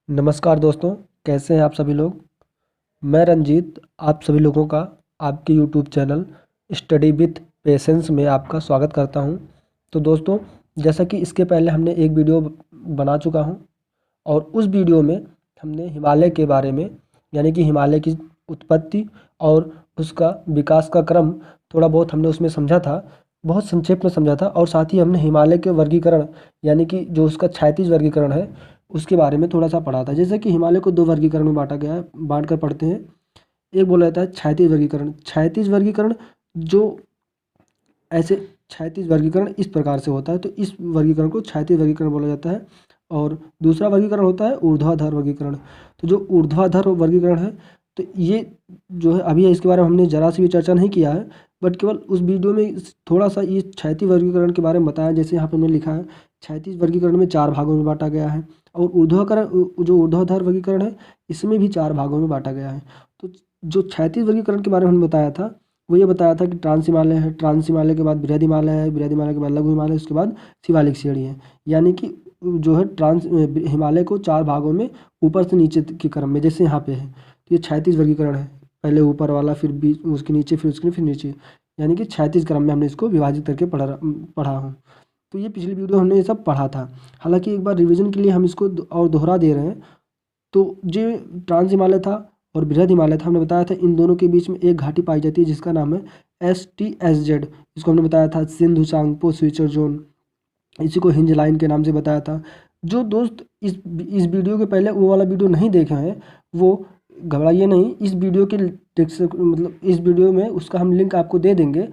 नमस्कार दोस्तों, कैसे हैं आप सभी लोग। मैं रंजीत आप सभी लोगों का आपके YouTube channel study with patience में आपका स्वागत करता हूं। तो दोस्तों, जैसा कि इसके पहले हमने एक वीडियो बना चुका हूं और उस वीडियो में हमने हिमालय के बारे में यानी कि हिमालय की उत्पत्ति और उसका विकास का क्रम थोड़ा बहुत हमने उसमें समझा था, बहुत संक्षेप में समझा था। और साथ ही हमने हिमालय के वर्गीकरण यानी कि जो उसका क्षैतिज वर्गीकरण है उसके बारे में थोड़ा सा पढ़ा था। जैसे कि हिमालय को दो वर्गीकरण में बांटा गया है, बांट कर पढ़ते हैं। एक बोला जाता है क्षैतिज वर्गीकरण। क्षैतिज वर्गीकरण जो ऐसे क्षैतिज वर्गीकरण इस प्रकार से होता है, तो इस वर्गीकरण को क्षैतिज वर्गीकरण बोला जाता है। और दूसरा वर्गीकरण होता है ऊर्ध्वाधर वर्गीकरण। तो जो ऊर्ध्वाधर वर्गीकरण है, तो ये जो है अभी इसके बारे में हमने ज़रा सी भी चर्चा नहीं किया है, बट केवल उस वीडियो में थोड़ा सा ये क्षैतिज वर्गीकरण के बारे में बताया। जैसे यहाँ पर हमने लिखा है क्षैतिज वर्गीकरण में 4 भागों में बांटा गया है और जो ऊर्ध्वाधर वर्गीकरण है इसमें भी 4 भागों में बांटा गया है। तो जो क्षैतिज वर्गीकरण के बारे में हमने बताया था वो ये बताया था कि ट्रांस हिमालय है, ट्रांस हिमालय के बाद बृहद हिमालय है, बृहद हिमालय के बाद लघु हिमालय, उसके बाद शिवालिक श्रेणी है। यानी कि जो है ट्रांस हिमालय को 4 भागों में ऊपर से नीचे के क्रम में जैसे यहाँ पे है, तो ये क्षैतिज वर्गीकरण है। पहले ऊपर वाला, फिर बीच, उसके नीचे, फिर नीचे, यानी कि क्षैतिज क्रम में हमने इसको विभाजित करके पढ़ा हूँ। तो ये पिछली वीडियो हमने ये सब पढ़ा था। हालांकि एक बार रिवीजन के लिए हम इसको और दोहरा दे रहे हैं। तो जो ट्रांस हिमालय था और बृहद हिमालय था, हमने बताया था इन दोनों के बीच में एक घाटी पाई जाती है जिसका नाम है STSZ। इसको हमने बताया था सिंधु सांगपो स्विचर जोन, इसी को हिंज लाइन के नाम से बताया था। जो दोस्त इस वीडियो के पहले वो वाला वीडियो नहीं देखे हैं वो घबराइए नहीं। इस वीडियो के टेक्स्ट मतलब इस वीडियो में उसका हम लिंक आपको दे देंगे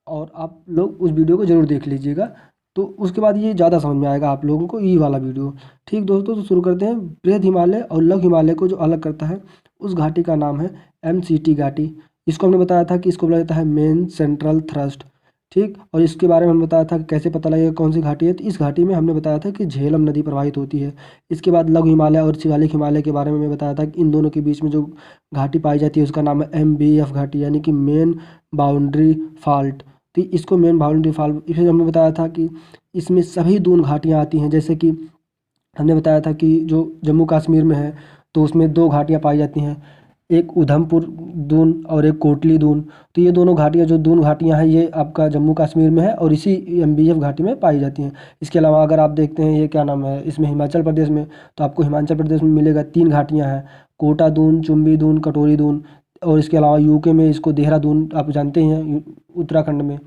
और आप लोग उस वीडियो को ज़रूर देख लीजिएगा। तो उसके बाद ये ज़्यादा समझ में आएगा आप लोगों को ये वाला वीडियो। ठीक दोस्तों, तो शुरू करते हैं। बृहद हिमालय और लघु हिमालय को जो अलग करता है उस घाटी का नाम है MCT घाटी। इसको हमने बताया था कि इसको बोला जाता है मेन सेंट्रल थ्रस्ट। ठीक, और इसके बारे में हमने बताया था कि कैसे पता लगेगा कौन सी घाटी है। तो इस घाटी में हमने बताया था कि झेलम नदी प्रवाहित होती है। इसके बाद लघु हिमालय और शिवालिक हिमालय के बारे में मैं बताया था कि इन दोनों के बीच में जो घाटी पाई जाती है उसका नाम है MBF घाटी, यानी कि मेन बाउंड्री फॉल्ट। तो इसको मेन बाउंड्री फॉल्ट, फिर हमने बताया था कि इसमें सभी दून घाटियाँ आती हैं। जैसे कि हमने बताया था कि जो जम्मू कश्मीर में है तो उसमें 2 घाटियाँ पाई जाती हैं, एक उधमपुर दून और एक कोटली दून। तो ये दोनों घाटियाँ, जो दून घाटियाँ हैं, ये आपका जम्मू कश्मीर में है और इसी MBF घाटी में पाई जाती हैं। इसके अलावा अगर आप देखते हैं ये क्या नाम है इसमें हिमाचल प्रदेश में, तो आपको हिमाचल प्रदेश में मिलेगा 3 घाटियाँ हैं, कोटा दून, चुम्बी दून, कटोरी दून। और इसके अलावा यूके में इसको देहरादून आप जानते हैं, उत्तराखंड में।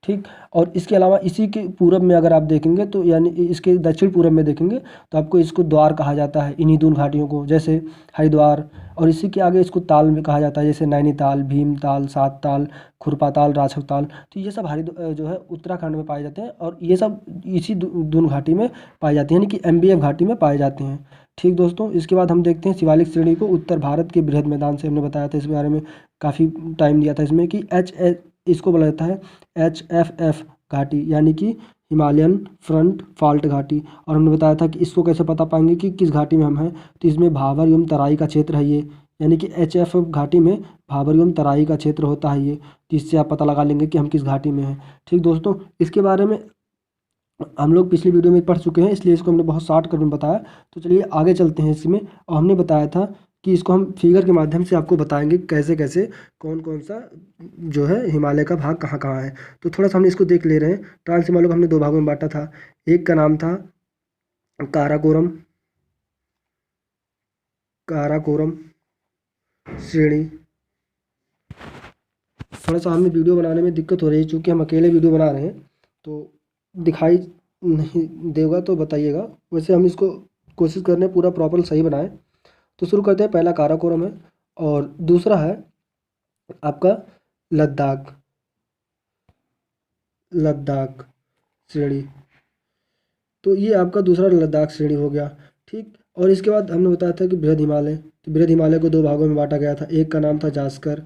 ठीक, और इसके अलावा इसी के पूरब में अगर आप देखेंगे तो यानी इसके दक्षिण पूरब में देखेंगे तो आपको इसको द्वार कहा जाता है, इन्हीं दून घाटियों को, जैसे हरिद्वार। और इसी के आगे इसको ताल में कहा जाता है, जैसे नैनीताल, भीमताल, सात ताल, खुरपाताल, राछकताल। तो ये सब जो है उत्तराखंड में पाए जाते हैं और ये सब इसी दून घाटी में पाए जाते हैं, यानी कि MBF घाटी में पाए जाते हैं। ठीक दोस्तों, इसके बाद हम देखते हैं शिवालिक श्रेणी को। उत्तर भारत के बृहद मैदान से हमने बताया था, इस बारे में काफ़ी टाइम दिया था इसमें कि इसको बोला जाता है HFF घाटी, यानी कि हिमालयन फ्रंट फॉल्ट घाटी। और हमने बताया था कि इसको कैसे पता पाएंगे कि किस घाटी में हम हैं, तो इसमें भाबर एवं तराई का क्षेत्र है ये, यानी कि HFF घाटी में भाबर एवं तराई का क्षेत्र होता है ये, तो इससे आप पता लगा लेंगे कि हम किस घाटी में हैं। ठीक दोस्तों, इसके बारे में हम लोग पिछली वीडियो में पढ़ चुके हैं, इसलिए इसको हमने बहुत शॉर्ट कर में बताया। तो चलिए आगे चलते हैं इसमें। और हमने बताया था कि इसको हम फिगर के माध्यम से आपको बताएंगे कैसे कैसे कौन कौन सा जो है हिमालय का भाग कहाँ कहाँ है। तो थोड़ा सा हमने इसको देख ले रहे हैं। ट्रांस हिमालय को हमने 2 भागों में बांटा था। एक का नाम था काराकोरम, काराकोरम श्रेणी। थोड़ा सा हमें वीडियो बनाने में दिक्कत हो रही है क्योंकि हम अकेले वीडियो बना रहे हैं, तो दिखाई नहीं देगा तो बताइएगा। वैसे हम इसको कोशिश कर रहे हैं पूरा प्रॉपर सही बनाएं। तो शुरू करते हैं। पहला काराकोरम है और दूसरा है आपका लद्दाख, लद्दाख श्रेणी। तो ये आपका दूसरा लद्दाख श्रेणी हो गया। ठीक, और इसके बाद हमने बताया था कि बृहद हिमालय। तो बृहद हिमालय को 2 भागों में बांटा गया था। एक का नाम था जास्कर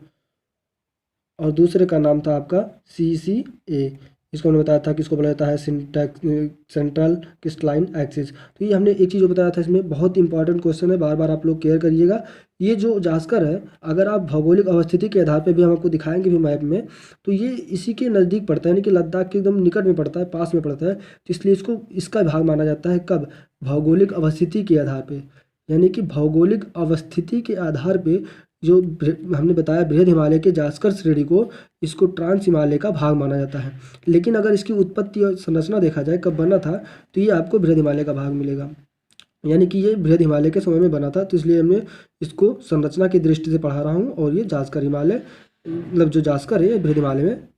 और दूसरे का नाम था आपका CCA। इसको हमने बताया था कि इसको बोला जाता है सेंट्रल क्रिस्टलाइन एक्सिस। तो ये हमने एक चीज़ जो बताया था, इसमें बहुत इंपॉर्टेंट क्वेश्चन है, बार बार आप लोग केयर करिएगा। ये जो जास्कर है, अगर आप भौगोलिक अवस्थिति के आधार पर भी हम आपको दिखाएंगे भी मैप में, तो ये इसी के नज़दीक पड़ता है, यानी कि लद्दाख के एकदम निकट में पड़ता है, पास में पड़ता है। तो इसलिए इसको इसका भाग माना जाता है। कब? भौगोलिक अवस्थिति के आधार पर। यानी कि भौगोलिक अवस्थिति के आधार पे जो हमने बताया बृहद हिमालय के जास्कर श्रेणी को, इसको ट्रांस हिमालय का भाग माना जाता है। लेकिन अगर इसकी उत्पत्ति और संरचना देखा जाए कब बना था, तो ये आपको बृहद हिमालय का भाग मिलेगा। यानी कि ये बृहद हिमालय के समय में बना था, तो इसलिए मैं इसको संरचना की दृष्टि से पढ़ा रहा हूँ। और ये जास्कर हिमालय, मतलब जो जास्कर है, ये बृहद हिमालय में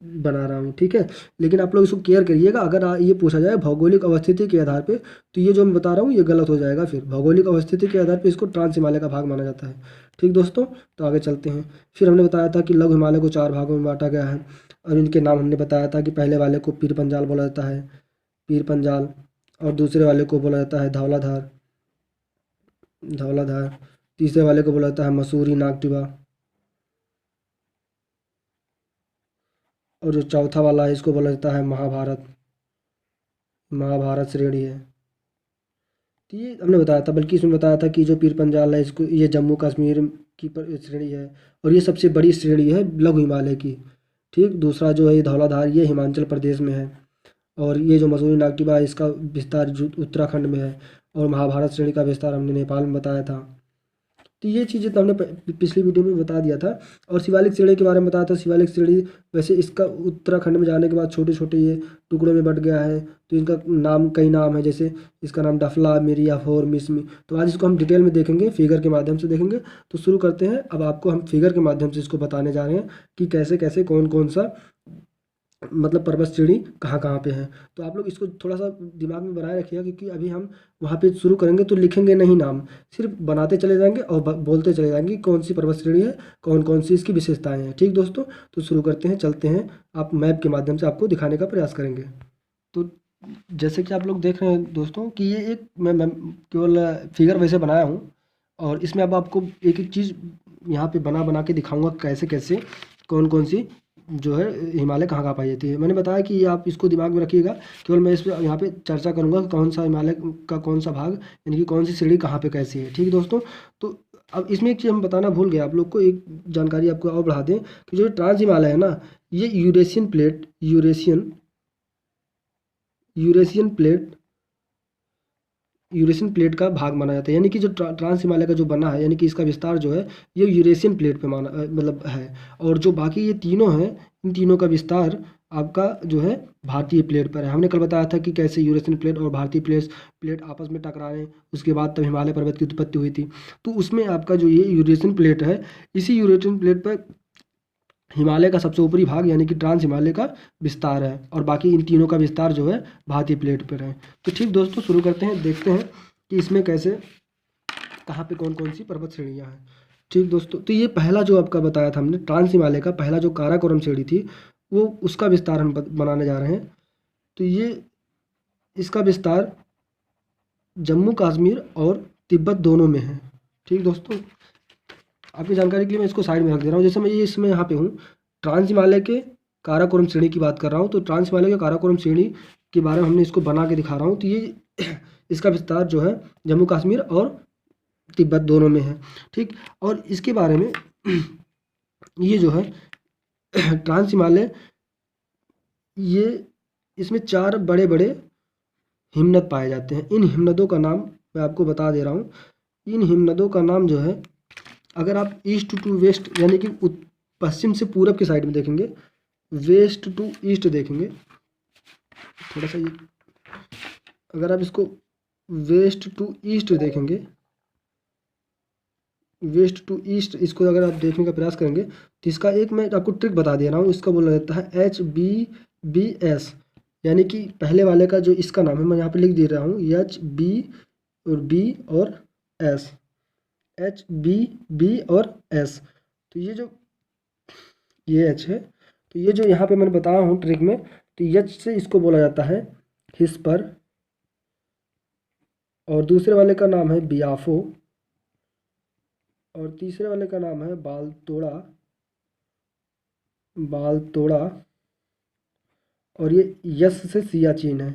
बना रहा हूँ, ठीक है। लेकिन आप लोग इसको केयर करिएगा, अगर ये पूछा जाए भौगोलिक अवस्थिति के आधार पे, तो ये जो मैं बता रहा हूँ ये गलत हो जाएगा। फिर भौगोलिक अवस्थिति के आधार पे इसको ट्रांस हिमालय का भाग माना जाता है, ठीक दोस्तों। तो आगे चलते हैं। फिर हमने बताया था कि लघु हिमालय को 4 भागों में बांटा गया है, और इनके नाम हमने बताया था कि पहले वाले को पीर पंजाल बोला जाता है, पीर पंजाल, और दूसरे वाले को बोला जाता है धौलाधार, धौलाधार, तीसरे वाले को बोला जाता है मसूरी नागटिबा, और जो चौथा वाला है इसको बोला जाता है महाभारत, महाभारत श्रेणी है। तो ये हमने बताया था, बल्कि इसमें बताया था कि जो पीर पंजाल है इसको, ये जम्मू कश्मीर की श्रेणी है, और ये सबसे बड़ी श्रेणी है लघु हिमालय की, ठीक। दूसरा जो है ये धौलाधार, ये हिमाचल प्रदेश में है, और ये जो मसूरी नागटिबा है इसका विस्तार उत्तराखंड में है, और महाभारत श्रेणी का विस्तार हमने नेपाल में बताया था। तो ये चीज़ें तो हमने पिछली वीडियो में बता दिया था। और शिवालिक श्रेणी के बारे में बताया था। शिवालिक श्रेणी वैसे इसका उत्तराखंड में जाने के बाद छोटे छोटे ये टुकड़ों में बट गया है, तो इनका नाम, कई नाम है, जैसे इसका नाम डफला, मिरिया, फोर, मिसमी। तो आज इसको हम डिटेल में देखेंगे, फिगर के माध्यम से देखेंगे। तो शुरू करते हैं। अब आपको हम फिगर के माध्यम से इसको बताने जा रहे हैं कि कैसे कैसे कौन कौन सा, मतलब पर्वत श्रेणी कहाँ कहाँ पे है। तो आप लोग इसको थोड़ा सा दिमाग में बनाए रखिएगा, क्योंकि अभी हम वहाँ पे शुरू करेंगे तो लिखेंगे नहीं नाम, सिर्फ बनाते चले जाएंगे और बोलते चले जाएंगे कि कौन सी पर्वत श्रेणी है, कौन कौन सी इसकी विशेषताएं हैं, ठीक दोस्तों। तो शुरू करते हैं, चलते हैं। आप मैप के माध्यम से आपको दिखाने का प्रयास करेंगे। तो जैसे कि आप लोग देख रहे हैं दोस्तों कि ये एक मैं केवल फिगर वैसे बनाया हूँ, और इसमें अब आपको एक एक चीज़ यहाँ पे बना बना के दिखाऊंगा कैसे कैसे कौन कौन सी जो है हिमालय कहाँ कहाँ पाई जाती है। मैंने बताया कि ये आप इसको दिमाग में रखिएगा, केवल मैं इस पर यहाँ पे चर्चा करूँगा कि कौन सा हिमालय का कौन सा भाग, यानी कि कौन सी श्रेणी कहाँ पे कैसी है, ठीक है दोस्तों। तो अब इसमें एक चीज़ हम बताना भूल गए आप लोग को, एक जानकारी आपको और बढ़ा दें कि जो ट्रांस हिमालय है ना, ये यूरेशियन प्लेट, यूरेशियन प्लेट का भाग माना जाता है। यानी कि जो ट्रांस हिमालय का जो बना है, यानी कि इसका विस्तार जो है ये यूरेशियन प्लेट पे माना मतलब है। और जो बाकी ये तीनों हैं, इन तीनों का विस्तार आपका जो है भारतीय प्लेट पर है। हमने कल बताया था कि कैसे यूरेशियन प्लेट और भारतीय प्लेट आपस में टकराने, उसके बाद तब हिमालय पर्वत की उत्पत्ति हुई थी। तो उसमें आपका जो ये यूरेशियन प्लेट है, इसी यूरेशियन प्लेट पर हिमालय का सबसे ऊपरी भाग, यानी कि ट्रांस हिमालय का विस्तार है, और बाकी इन तीनों का विस्तार जो है भारतीय प्लेट पर है। तो ठीक दोस्तों, शुरू करते हैं, देखते हैं कि इसमें कैसे, कहाँ पे कौन कौन सी पर्वत श्रेणियाँ हैं। ठीक दोस्तों, तो ये पहला जो आपका बताया था हमने, ट्रांस हिमालय का पहला जो काराकोरम श्रेणी थी, वो उसका विस्तार हम बनाने जा रहे हैं। तो ये इसका विस्तार जम्मू कश्मीर और तिब्बत दोनों में है। ठीक दोस्तों, आपकी जानकारी के लिए मैं इसको साइड में रख दे रहा हूँ। जैसे मैं ये इसमें यहाँ पे हूँ, ट्रांस हिमालय के काराकोरम श्रेणी की बात कर रहा हूँ। तो ट्रांस हिमालय के काराकोरम श्रेणी के बारे में हमने इसको बना के दिखा रहा हूँ। तो ये इसका विस्तार जो है जम्मू कश्मीर और तिब्बत दोनों में है, ठीक। और इसके बारे में ये जो है ट्रांस हिमालय, ये इसमें 4 बड़े बड़े हिमनद पाए जाते हैं। इन हिमनदों का नाम मैं आपको बता दे रहा हूँ। इन हिमनदों का नाम जो है, अगर आप ईस्ट टू वेस्ट, यानी कि पश्चिम से पूरब की साइड में देखेंगे, वेस्ट टू ईस्ट देखेंगे, थोड़ा सा ये, अगर आप इसको वेस्ट टू ईस्ट देखेंगे, वेस्ट टू ईस्ट इसको अगर आप देखने का प्रयास करेंगे, तो इसका एक मैं आपको ट्रिक बता दे रहा हूँ। इसका बोला जाता है HBBS, यानी कि पहले वाले का जो इसका नाम है, मैं यहाँ पे लिख दे रहा हूँ, HB और B और S, HBB और S। तो ये जो ये H है, तो ये जो यहाँ पे मैंने बताया हूँ ट्रिक में, तो H से इसको बोला जाता है हिस्पर, और दूसरे वाले का नाम है बियाफो, और तीसरे वाले का नाम है बालतोड़ा, और ये यस से सियाचिन है।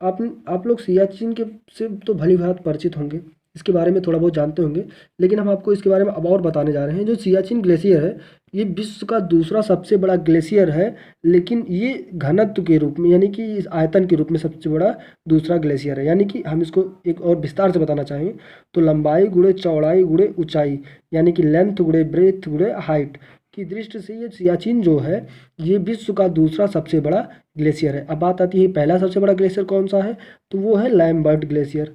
आप लोग सियाचिन के से तो भली भांति परिचित होंगे, इसके बारे में थोड़ा बहुत जानते होंगे, लेकिन हम आपको इसके बारे में अब और बताने जा रहे हैं। जो सियाचिन ग्लेशियर है ये विश्व का दूसरा सबसे बड़ा ग्लेशियर है, लेकिन ये घनत्व के रूप में यानी कि इस आयतन के रूप में सबसे बड़ा दूसरा ग्लेशियर है। यानी कि हम इसको एक और विस्तार से बताना चाहें तो लंबाई गुणे चौड़ाई गुणे ऊंचाई यानी कि लेंथ गुणे ब्रेथ गुणे हाइट की दृष्टि से ये सियाचिन जो है ये विश्व का दूसरा सबसे बड़ा ग्लेशियर है। अब बात आती है पहला सबसे बड़ा ग्लेशियर कौन सा है, तो वो है लैम्बर्ट ग्लेशियर।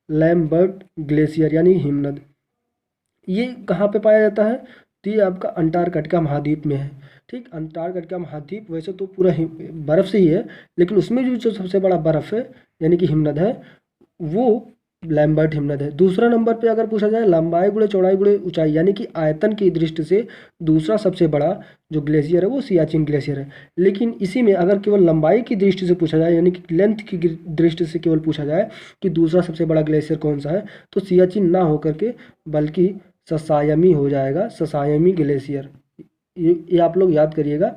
लैम्बर्ट ग्लेशियर यानी हिमनद, ये कहाँ पे पाया जाता है, तो ये आपका अंटार्कटिका महाद्वीप में है। ठीक, अंटार्कटिका महाद्वीप वैसे तो पूरा बर्फ़ से ही है, लेकिन उसमें जो सबसे बड़ा बर्फ़ है यानी कि हिमनद है वो लैम्बर्ट हिमनद है। दूसरा नंबर पे अगर पूछा जाए लंबाई गुणे चौड़ाई गुणे ऊंचाई यानी कि आयतन की दृष्टि से दूसरा सबसे बड़ा जो ग्लेशियर है वो सियाचिन ग्लेशियर है। लेकिन इसी में अगर केवल लंबाई की दृष्टि से पूछा जाए यानी कि लेंथ की दृष्टि से केवल पूछा जाए कि दूसरा सबसे बड़ा ग्लेशियर कौन सा है, तो सियाचिन ना होकर के बल्कि ससायमी हो जाएगा, ससायमी ग्लेशियर। ये आप लोग याद करिएगा,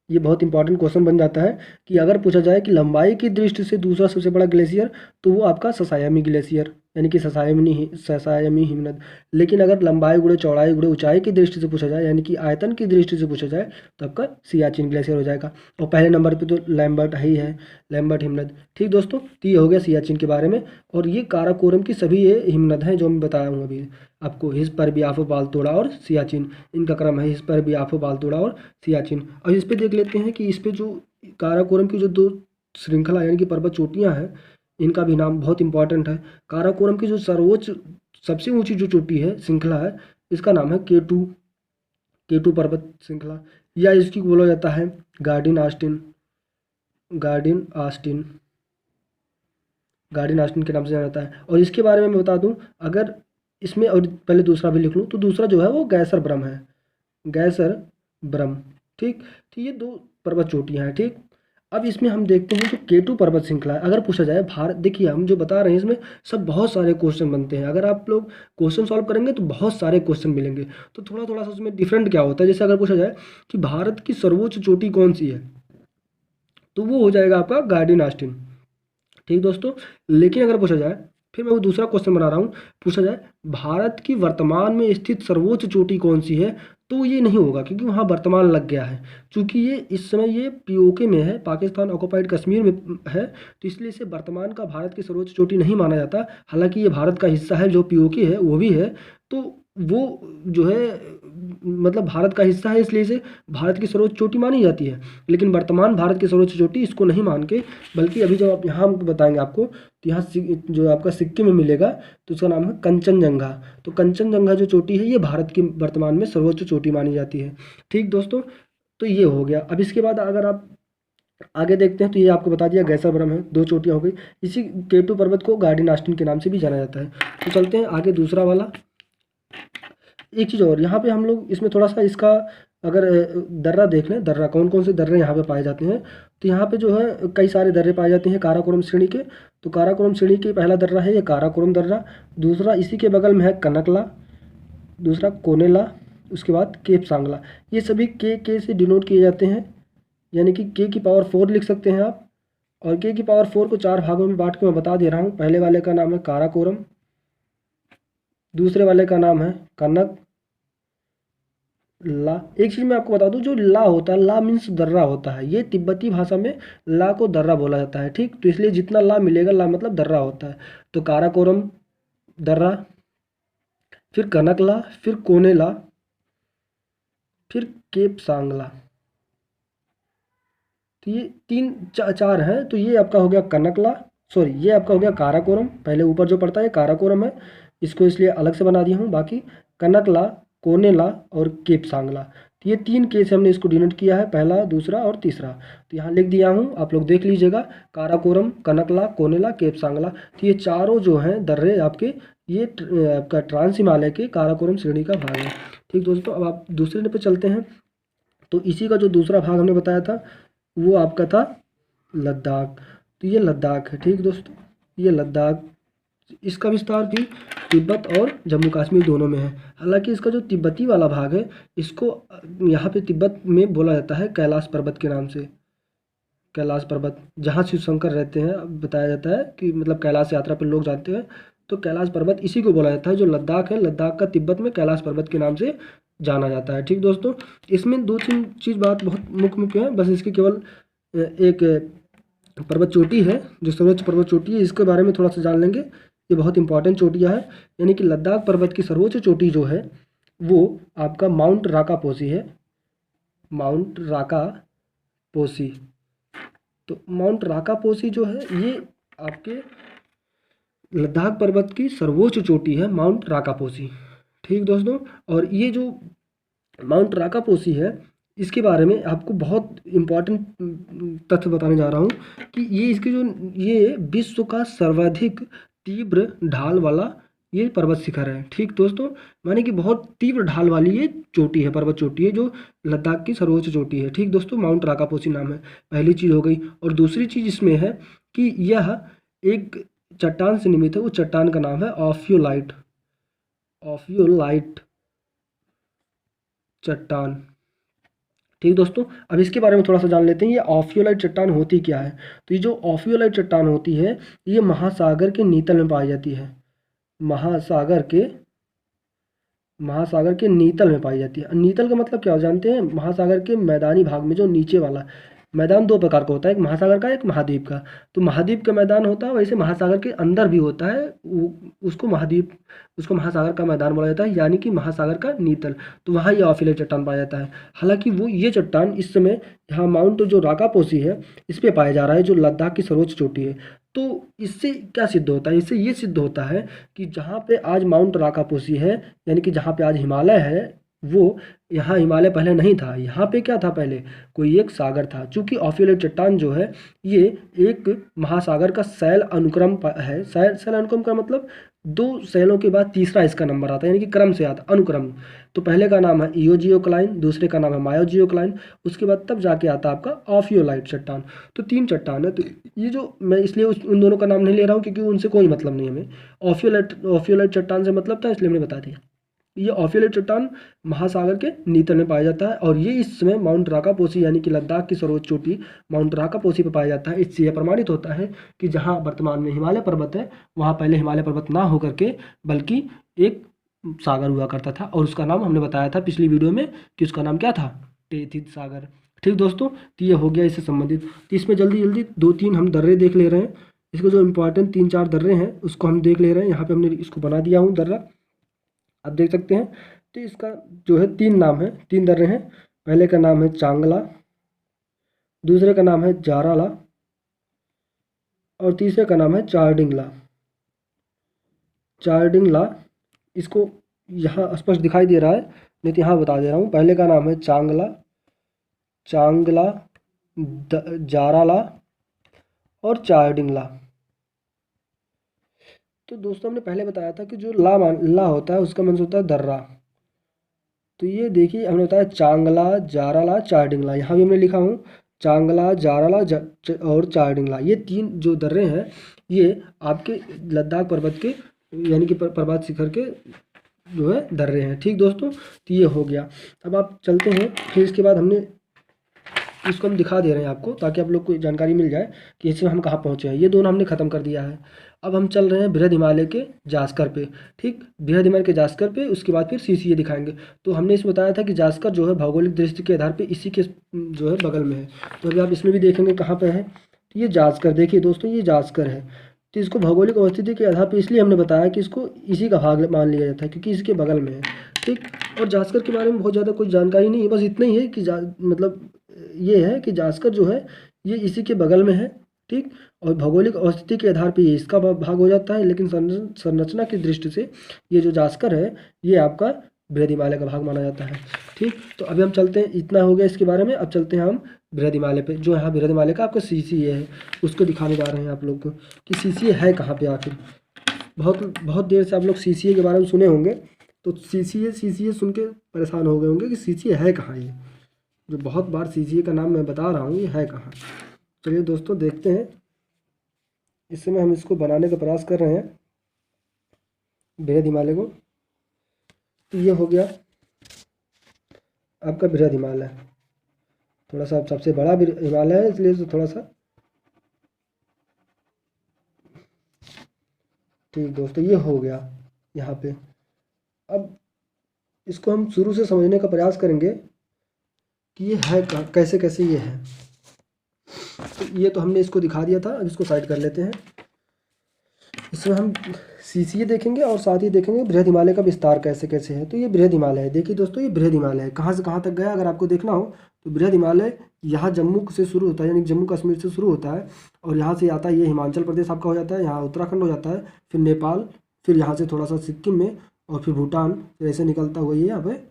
ये बहुत इंपॉर्टेंट क्वेश्चन बन जाता है कि अगर पूछा जाए कि लंबाई की दृष्टि से दूसरा सबसे बड़ा ग्लेशियर तो वो आपका ससायमी ग्लेशियर यानी कि ससायमी हिमनद। लेकिन अगर लंबाई गुणे चौड़ाई गुणे ऊंचाई की दृष्टि से पूछा जाए यानी कि आयतन की दृष्टि से पूछा जाए तो आपका सियाचिन ग्लेशियर हो जाएगा। और पहले नंबर पे तो लैम्बर्ट ही है, लैम्बर्ट हिमनद। ठीक दोस्तों, तो ये हो गया सियाचिन के बारे में। और ये काराकोरम की सभी ये हिमनद हैं जो मैं बताया हूँ अभी आपको, हिस्परबियाफो बालतोड़ा और सियाचिन, इनका क्रम है हिस्परबियाफो बालतोड़ा और सियाचिन। और इस पे देख लेते हैं कि इस पे जो काराकोरम की जो दो श्रृंखला यानी कि पर्वत चोटियाँ हैं इनका भी नाम बहुत इंपॉर्टेंट है। काराकोरम की जो सर्वोच्च सबसे ऊंची जो चोटी है श्रृंखला है इसका नाम है केटू पर्वत श्रृंखला, या इसकी बोला जाता है garden Austen, garden Austen, garden Austen के नाम से जाना जाता है। और इसके बारे में मैं बता दूं, अगर इसमें और पहले दूसरा भी लिख लूँ तो दूसरा जो है वो गैसर ब्रह्म है, गैसर ब्रह्म। ठीक, तो ये दो पर्वत चोटियाँ हैं। ठीक, अब इसमें हम देखते हैं जो केटू पर्वत श्रृंखला है। अगर पूछा जाए भारत, देखिए हम जो बता रहे हैं इसमें सब बहुत सारे क्वेश्चन बनते हैं। अगर आप लोग क्वेश्चन सॉल्व करेंगे तो बहुत सारे क्वेश्चन मिलेंगे। तो थोड़ा थोड़ा सा उसमें डिफरेंट क्या होता है, जैसे अगर पूछा जाए कि भारत की सर्वोच्च चोटी कौन सी है तो वो हो जाएगा आपका गार्डिन आस्टिन। ठीक दोस्तों, लेकिन अगर पूछा जाए, फिर मैं वो दूसरा क्वेश्चन बना रहा हूँ, पूछा जाए भारत की वर्तमान में स्थित सर्वोच्च चोटी कौन सी है तो ये नहीं होगा क्योंकि वहाँ वर्तमान लग गया है। चूंकि ये इस समय ये पीओके में है, पाकिस्तान ऑक्युपाइड कश्मीर में है, तो इसलिए इसे वर्तमान का भारत की सर्वोच्च चोटी नहीं माना जाता। हालांकि ये भारत का हिस्सा है, जो पीओके है वो भी है, तो वो जो है मतलब भारत का हिस्सा है, इसलिए इसे भारत की सर्वोच्च चोटी मानी जाती है। लेकिन वर्तमान भारत की सर्वोच्च चोटी इसको नहीं मान के, बल्कि अभी जो आप यहाँ बताएंगे आपको, तो यहाँ जो आपका सिक्किम में मिलेगा तो उसका नाम है कंचनजंगा। तो कंचनजंगा जो चोटी है ये भारत की वर्तमान में सर्वोच्च चोटी मानी जाती है। ठीक दोस्तों, तो ये हो गया। अब इसके बाद अगर आप आगे देखते हैं तो ये आपको बता दिया गैसर ब्रह्म है, दो चोटियाँ हो गई। इसी केटू पर्वत को गार्डिन आस्टिन के नाम से भी जाना जाता है। तो चलते हैं आगे दूसरा वाला। एक चीज़ और यहाँ पे हम लोग इसमें थोड़ा सा इसका अगर दर्रा देख लें, दर्रा कौन कौन से दर्रे यहाँ पे पाए जाते हैं, तो यहाँ पे जो है कई सारे दर्रे पाए जाते हैं काराकोरम श्रेणी के। तो काराकोरम श्रेणी के पहला दर्रा है ये काराकोरम दर्रा, दूसरा इसी के बगल में है कनकला, दूसरा कोनेला, उसके बाद केप सांगला। ये सभी के से डिनोट किए जाते हैं, यानी कि के की पावर 4 लिख सकते हैं आप। और के की पावर 4 को 4 भागों में बांट के मैं बता दे रहा हूँ। पहले वाले का नाम है काराकोरम, दूसरे वाले का नाम है कनक ला। एक चीज़ मैं आपको बता दूं, जो ला होता है, ला मीन्स दर्रा होता है, ये तिब्बती भाषा में ला को दर्रा बोला जाता है। ठीक, तो इसलिए जितना ला मिलेगा, ला मतलब दर्रा होता है। तो काराकोरम दर्रा, फिर कनकला, फिर कोनेला, फिर केप सांगला। तो ये चार है। तो ये आपका हो गया कनकला, सॉरी ये आपका हो गया काराकोरम। पहले ऊपर जो पड़ता है काराकोरम है, इसको इसलिए अलग से बना दिया हूँ। बाकी कनकला, कोनेला और केप सांगला, तो ये 3 केस हमने इसको डिनोट किया है, पहला, दूसरा और तीसरा। तो यहाँ लिख दिया हूँ, आप लोग देख लीजिएगा, काराकोरम, कनकला, कोनेला, केप सांगला। तो ये चारों जो हैं दर्रे आपके, ये आपका ट्रांस हिमालय के काराकोरम श्रेणी का भाग है। ठीक दोस्तों, अब आप दूसरे पे चलते हैं। तो इसी का जो दूसरा भाग हमने बताया था वो आपका था लद्दाख। तो ये लद्दाख है। ठीक दोस्तों, ये लद्दाख, इसका विस्तार भी तिब्बत और जम्मू कश्मीर दोनों में है। हालांकि इसका जो तिब्बती वाला भाग है इसको यहाँ पे तिब्बत में बोला जाता है कैलाश पर्वत के नाम से। कैलाश पर्वत जहाँ शिव शंकर रहते हैं, बताया जाता है कि मतलब कैलाश यात्रा पर लोग जाते हैं तो कैलाश पर्वत इसी को बोला जाता है। जो लद्दाख है, लद्दाख का तिब्बत में कैलाश पर्वत के नाम से जाना जाता है। ठीक दोस्तों, इसमें दो तीन चीज़ बात बहुत मुख्य मुख्य है, बस इसकी केवल एक पर्वत चोटी है जो सर्वोच्च पर्वत चोटी है, इसके बारे में थोड़ा सा जान लेंगे। ये बहुत इंपॉर्टेंट चोटियाँ है, यानी कि लद्दाख पर्वत की सर्वोच्च चोटी जो है वो आपका माउंट राकापोसी है, माउंट राकापोसी। तो माउंट राकापोसी जो है ये आपके लद्दाख पर्वत की सर्वोच्च चोटी है, माउंट राकापोसी। ठीक दोस्तों, और ये जो माउंट राकापोसी है इसके बारे में आपको बहुत इम्पॉर्टेंट तथ्य बताने जा रहा हूँ कि ये इसके जो ये विश्व का सर्वाधिक तीव्र ढाल वाला ये पर्वत शिखर है। ठीक दोस्तों, माने कि बहुत तीव्र ढाल वाली ये चोटी है, पर्वत चोटी है जो लद्दाख की सर्वोच्च चोटी है। ठीक दोस्तों, माउंट राकापोसी नाम है, पहली चीज़ हो गई। और दूसरी चीज़ इसमें है कि यह एक चट्टान से निर्मित है, वो चट्टान का नाम है ऑफियोलाइट, ऑफियोलाइट चट्टान। ठीक दोस्तों, अब इसके बारे में थोड़ा सा जान लेते हैं, ये ऑफियोलाइट चट्टान होती क्या है। तो ये जो ऑफियोलाइट चट्टान होती है ये महासागर के नीतल में पाई जाती है, महासागर के नीतल में पाई जाती है। नीतल का मतलब क्या हो जानते हैं, महासागर के मैदानी भाग में जो नीचे वाला मैदान दो प्रकार का होता है, एक महासागर का, एक महाद्वीप का। तो महाद्वीप का मैदान होता है, वैसे महासागर के अंदर भी होता है, उसको महाद्वीप, उसको महासागर का मैदान बोला जाता है, यानी कि महासागर का नीतल। तो वहाँ ये ऑफियोलाइट चट्टान पाया जाता है। हालांकि वो ये चट्टान इस समय यहाँ माउंट जो राकापोसी है इस पे पाया जा रहा है, जो लद्दाख की सर्वोच्च चोटी है। तो इससे क्या सिद्ध होता है, इससे ये सिद्ध होता है कि जहाँ पे आज माउंट राकापोसी है, यानी कि जहाँ पे आज हिमालय है, वो यहाँ हिमालय पहले नहीं था। यहाँ पे क्या था, पहले कोई एक सागर था। चूंकि ऑफियोलाइट चट्टान जो है ये एक महासागर का शैल अनुक्रम है। शैल अनुक्रम का मतलब दो शैलों के बाद तीसरा इसका नंबर आता है, यानी कि क्रम से आता, अनुक्रम। तो पहले का नाम है इयोजियोक्लाइन, दूसरे का नाम है मायोजियोक्लाइन, उसके बाद तब जाके आता है आपका ऑफियोलाइट चट्टान। तो तीन चट्टान है। तो ये जो मैं इसलिए उन दोनों का नाम नहीं ले रहा हूँ क्योंकि उनसे कोई मतलब नहीं है हमें। ऑफियोलाइट चट्टान से मतलब था, इसलिए मैंने बता दिया। ये ऑफियोलाइट चट्टान महासागर के नीतल में पाया जाता है, और ये इस समय माउंट राकापोसी यानी कि लद्दाख की सर्वोच्च चोटी माउंट राकापोसी पर पाया जाता है। इससे यह प्रमाणित होता है कि जहाँ वर्तमान में हिमालय पर्वत है वहाँ पहले हिमालय पर्वत ना होकर के बल्कि एक सागर हुआ करता था, और उसका नाम हमने बताया था पिछली वीडियो में कि उसका नाम क्या था, टेथिस सागर। ठीक दोस्तों, तो ये हो गया इससे संबंधित। तो इसमें जल्दी जल्दी दो तीन हम दर्रे देख ले रहे हैं। इसको जो इंपॉर्टेंट तीन चार दर्रे हैं उसको हम देख ले रहे हैं। यहाँ पे हमने इसको बना दिया हूँ दर्रा, आप देख सकते हैं। तो इसका जो है तीन नाम है, तीन दर्रे हैं। पहले का नाम है चांगला, दूसरे का नाम है जाराला, और तीसरे का नाम है चारडिंगला। चारडिंगला, इसको यहाँ स्पष्ट दिखाई दे रहा है, नहीं तो यहाँ बता दे रहा हूँ। पहले का नाम है चांगला, चांगला, जाराला और चारडिंगला। तो दोस्तों हमने पहले बताया था कि जो ला होता है उसका मतलब होता है दर्रा। तो ये देखिए हमने बताया चांगला, जाराला, चारडिंगला। यहाँ भी हमने लिखा हूँ चांगला, जाराला और चारडिंगला। ये तीन जो दर्रे हैं ये आपके लद्दाख पर्वत के यानी कि पर्वत शिखर के जो है दर्रे हैं। ठीक दोस्तों, तो ये हो गया। अब आप चलते हैं, फिर इसके बाद हमने इसको हम दिखा दे रहे हैं आपको ताकि आप लोग को जानकारी मिल जाए कि इसमें हम कहाँ पहुँचे हैं। ये दोनों हमने ख़त्म कर दिया है। अब हम चल रहे हैं बृहद हिमालय के जास्कर पे। ठीक, बृहद हिमालय के जास्कर पे, उसके बाद फिर सीसीए दिखाएंगे। तो हमने इसमें बताया था कि जास्कर जो है भौगोलिक दृष्टि के आधार पे इसी के जो है बगल में है। तो अभी आप इसमें भी देखेंगे कहाँ पे है। तो ये जास्कर, देखिए दोस्तों ये जास्कर है। तो इसको भौगोलिक अवस्थिति के आधार पर इसलिए हमने बताया कि इसको इसी का भाग मान लिया जाता है क्योंकि इसके बगल में है। ठीक, और जास्कर के बारे में बहुत ज़्यादा कोई जानकारी नहीं है, बस इतना ही है कि मतलब ये है कि जास्कर जो है ये इसी के बगल में है। ठीक, और भौगोलिक अवस्थिति के आधार पे ये इसका भाग हो जाता है, लेकिन संरचना की दृष्टि से ये जो जास्कर है ये आपका बृहद हिमालय का भाग माना जाता है। ठीक, तो अभी हम चलते हैं, इतना हो गया इसके बारे में। अब चलते हैं हम बृहद हिमालय पे। जो यहाँ बृहद हिमालय का आपका सीसीए है उसको दिखाने जा रहे हैं आप लोग को कि सीसीए है कहाँ पे आखिर। बहुत देर से आप लोग सीसीए के बारे में सुने होंगे, तो सीसीए सुन के परेशान हो गए होंगे कि सीसीए है कहाँ। ये जो बहुत बार सीसीए का नाम मैं बता रहा हूँ ये है कहाँ। चलिए दोस्तों देखते हैं। इस समय हम इसको बनाने का प्रयास कर रहे हैं बृहद हिमालय को। तो ये हो गया आपका बृहद हिमालय। थोड़ा सा सबसे बड़ा हिमालय है इसलिए तो थोड़ा सा ठीक दोस्तों, ये हो गया यहाँ पे। अब इसको हम शुरू से समझने का प्रयास करेंगे कि ये है कैसे कैसे ये है। तो ये तो हमने इसको दिखा दिया था, अब इसको साइड कर लेते हैं। इसमें हम सीसीए देखेंगे और साथ ही देखेंगे बृहद हिमालय का विस्तार कैसे कैसे है। तो ये बृहद हिमालय है, देखिए दोस्तों, ये बृहद हिमालय है। कहाँ से कहाँ तक गया अगर आपको देखना हो तो बृहद हिमालय यहाँ जम्मू से शुरू होता है, यानी जम्मू कश्मीर से शुरू होता है और यहाँ से आता है, ये हिमाचल प्रदेश आपका हो जाता है, यहाँ उत्तराखंड हो जाता है, फिर नेपाल, फिर यहाँ से थोड़ा सा सिक्किम में, और फिर भूटान, फिर ऐसे निकलता हुआ ये यहाँ पे,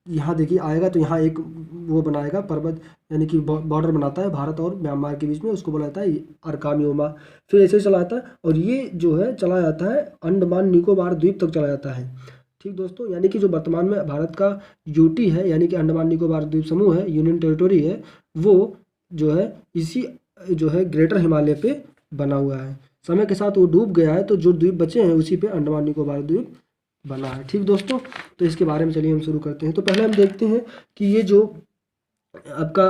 यहाँ देखिए आएगा तो यहाँ एक वो बनाएगा पर्वत, यानी कि बॉर्डर बनाता है भारत और म्यांमार के बीच में, उसको बोला जाता है अरकामियोमा। फिर ऐसे ही चला जाता है और ये जो है चला जाता है अंडमान निकोबार द्वीप तक चला जाता है। ठीक दोस्तों, यानी कि जो वर्तमान में भारत का यूटी है, यानी कि अंडमान निकोबार द्वीप समूह है, यूनियन टेरिटोरी है, वो जो है इसी जो है ग्रेटर हिमालय पे बना हुआ है। समय के साथ वो डूब गया है, तो जो द्वीप बचे हैं उसी पे अंडमान निकोबार द्वीप बना है। ठीक दोस्तों, तो इसके बारे में चलिए हम शुरू करते हैं। तो पहले हम देखते हैं कि ये जो आपका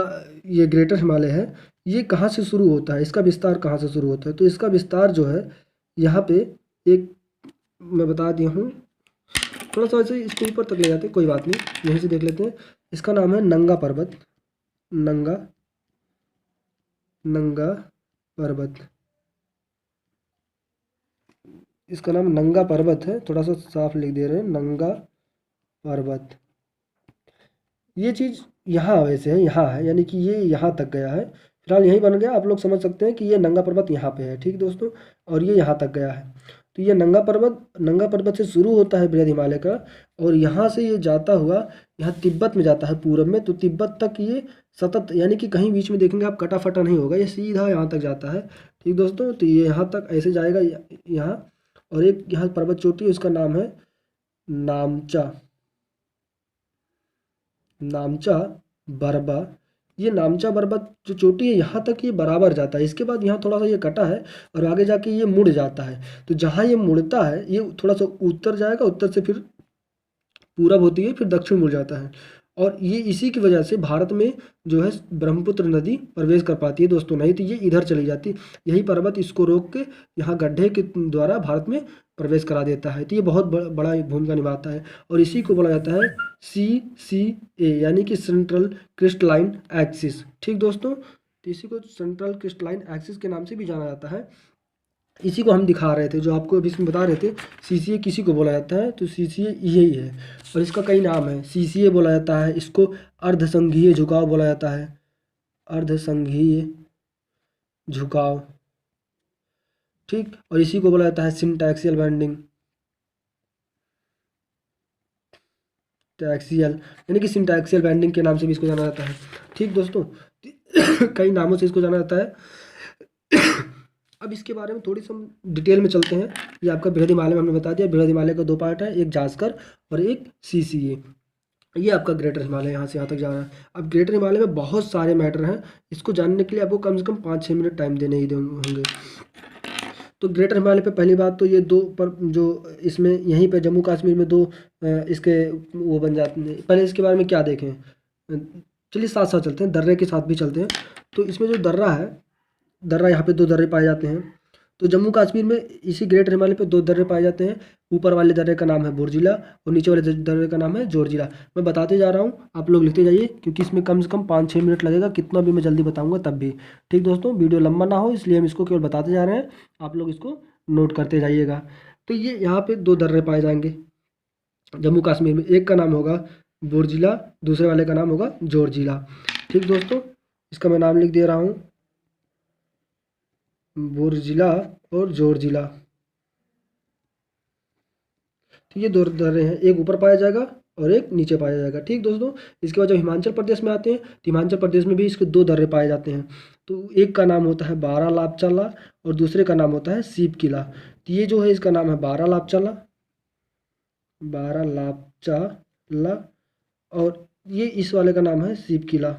ये ग्रेटर हिमालय है, ये कहाँ से शुरू होता है, इसका विस्तार कहाँ से शुरू होता है। तो इसका विस्तार जो है यहाँ पे एक मैं बता दिया हूँ, थोड़ा सा ऐसे इसको ऊपर तक ले जाते हैं, कोई बात नहीं, यहीं से देख लेते हैं। इसका नाम है नंगा पर्वत, नंगा नंगा पर्वत, इसका नाम नंगा पर्वत है, थोड़ा सा साफ लिख दे रहे हैं, नंगा पर्वत। ये चीज़ यहाँ वैसे है, यहाँ है, यानी कि ये यहाँ तक गया है, फिलहाल यहीं बन गया। आप लोग समझ सकते हैं कि ये नंगा पर्वत यहाँ पे है। ठीक दोस्तों, और ये यहाँ तक गया है। तो ये नंगा पर्वत से शुरू होता है बृहद हिमालय का, और यहाँ से ये जाता हुआ यहाँ तिब्बत में जाता है पूरब में, तो तिब्बत तक ये सतत, यानी कि कहीं बीच में देखेंगे आप कटा फटा नहीं होगा, ये सीधा यहाँ तक जाता है। ठीक दोस्तों, तो ये यहाँ तक ऐसे जाएगा यहाँ, और एक यहाँ पर्वत चोटी है, उसका नाम है नामचा, नामचा बरबा। ये नामचा बरबा जो चोटी है यहाँ तक ये बराबर जाता है, इसके बाद यहाँ थोड़ा सा ये कटा है और आगे जाके ये मुड़ जाता है। तो जहाँ ये मुड़ता है ये थोड़ा सा उत्तर जाएगा, उत्तर से फिर पूरब होती है, फिर दक्षिण मुड़ जाता है। और ये इसी की वजह से भारत में जो है ब्रह्मपुत्र नदी प्रवेश कर पाती है दोस्तों, नहीं तो ये इधर चली जाती। यही पर्वत इसको रोक के यहाँ गड्ढे के द्वारा भारत में प्रवेश करा देता है। तो ये बहुत बड़ा भूमिका निभाता है, और इसी को बोला जाता है CCA, यानी कि सेंट्रल क्रिस्टलाइन एक्सिस। ठीक दोस्तों, तो इसी को सेंट्रल क्रिस्टलाइन एक्सिस के नाम से भी जाना जाता है। इसी को हम दिखा रहे थे, जो आपको अभी इसमें बता रहे थे, CCA किसी को बोला जाता है, तो CCA यही है, और इसका कई नाम है। CCA बोला जाता है, इसको अर्धसंघीय झुकाव बोला जाता है, अर्धसंघीय झुकाव। ठीक, और इसी को बोला जाता है सिंटैक्सियल बेंडिंग, टैक्सियल, यानी कि सिंटैक्सियल बेंडिंग के नाम से भी इसको जाना जाता है। ठीक दोस्तों, कई नामों से इसको जाना जाता है। अब इसके बारे में थोड़ी सी हम डिटेल में चलते हैं। ये आपका बृहद हिमालय में हमने बता दिया, बृहद हिमालय का दो पार्ट है, एक जास्कर और एक CCA। ये आपका ग्रेटर हिमालय यहाँ से यहाँ तक जा रहा है। अब ग्रेटर हिमालय में बहुत सारे मैटर हैं, इसको जानने के लिए आपको कम से कम 5-6 मिनट टाइम देने ही होंगे। तो ग्रेटर हिमालय पे पहली बात तो ये दो पर जो इसमें यहीं पे जम्मू कश्मीर में दो इसके वो बन जाते हैं। पहले इसके बारे में क्या देखें, चलिए साथ साथ चलते हैं, दर्रे के साथ भी चलते हैं। तो इसमें जो दर्रा है, दर्रा यहाँ पे दो दर्रे पाए जाते हैं। तो जम्मू कश्मीर में इसी ग्रेटर हिमालय पे दो दर्रे पाए जाते हैं। ऊपर वाले दर्रे का नाम है बुर्जिला और नीचे वाले दर्रे का नाम है जोरजिला। मैं बताते जा रहा हूँ, आप लोग लिखते जाइए, क्योंकि इसमें कम से कम 5-6 मिनट लगेगा, कितना भी मैं जल्दी बताऊँगा तब भी। ठीक दोस्तों, वीडियो लंबा ना हो इसलिए हम इसको केवल बताते जा रहे हैं, आप लोग इसको नोट करते जाइएगा। तो ये यहाँ पे दो दर्रे पाए जाएंगे जम्मू कश्मीर में, एक का नाम होगा बुर्जिला, दूसरे वाले का नाम होगा जोरजिला। ठीक दोस्तों, इसका मैं नाम लिख दे रहा हूँ, बुर्जिला और जोरजिला। तो ये दो दर्रे हैं, एक ऊपर पाया जाएगा और एक नीचे पाया जाएगा। ठीक दोस्तों, इसके बाद जब हिमाचल प्रदेश में आते हैं तो हिमाचल प्रदेश में भी इसके दो दर्रे पाए जाते हैं। तो एक का नाम होता है बारालापचाला और दूसरे का नाम होता है सीप किला। तो ये जो है इसका नाम है बारालापचाला, बारालापचाला, और ये इस वाले का नाम है सीप किला।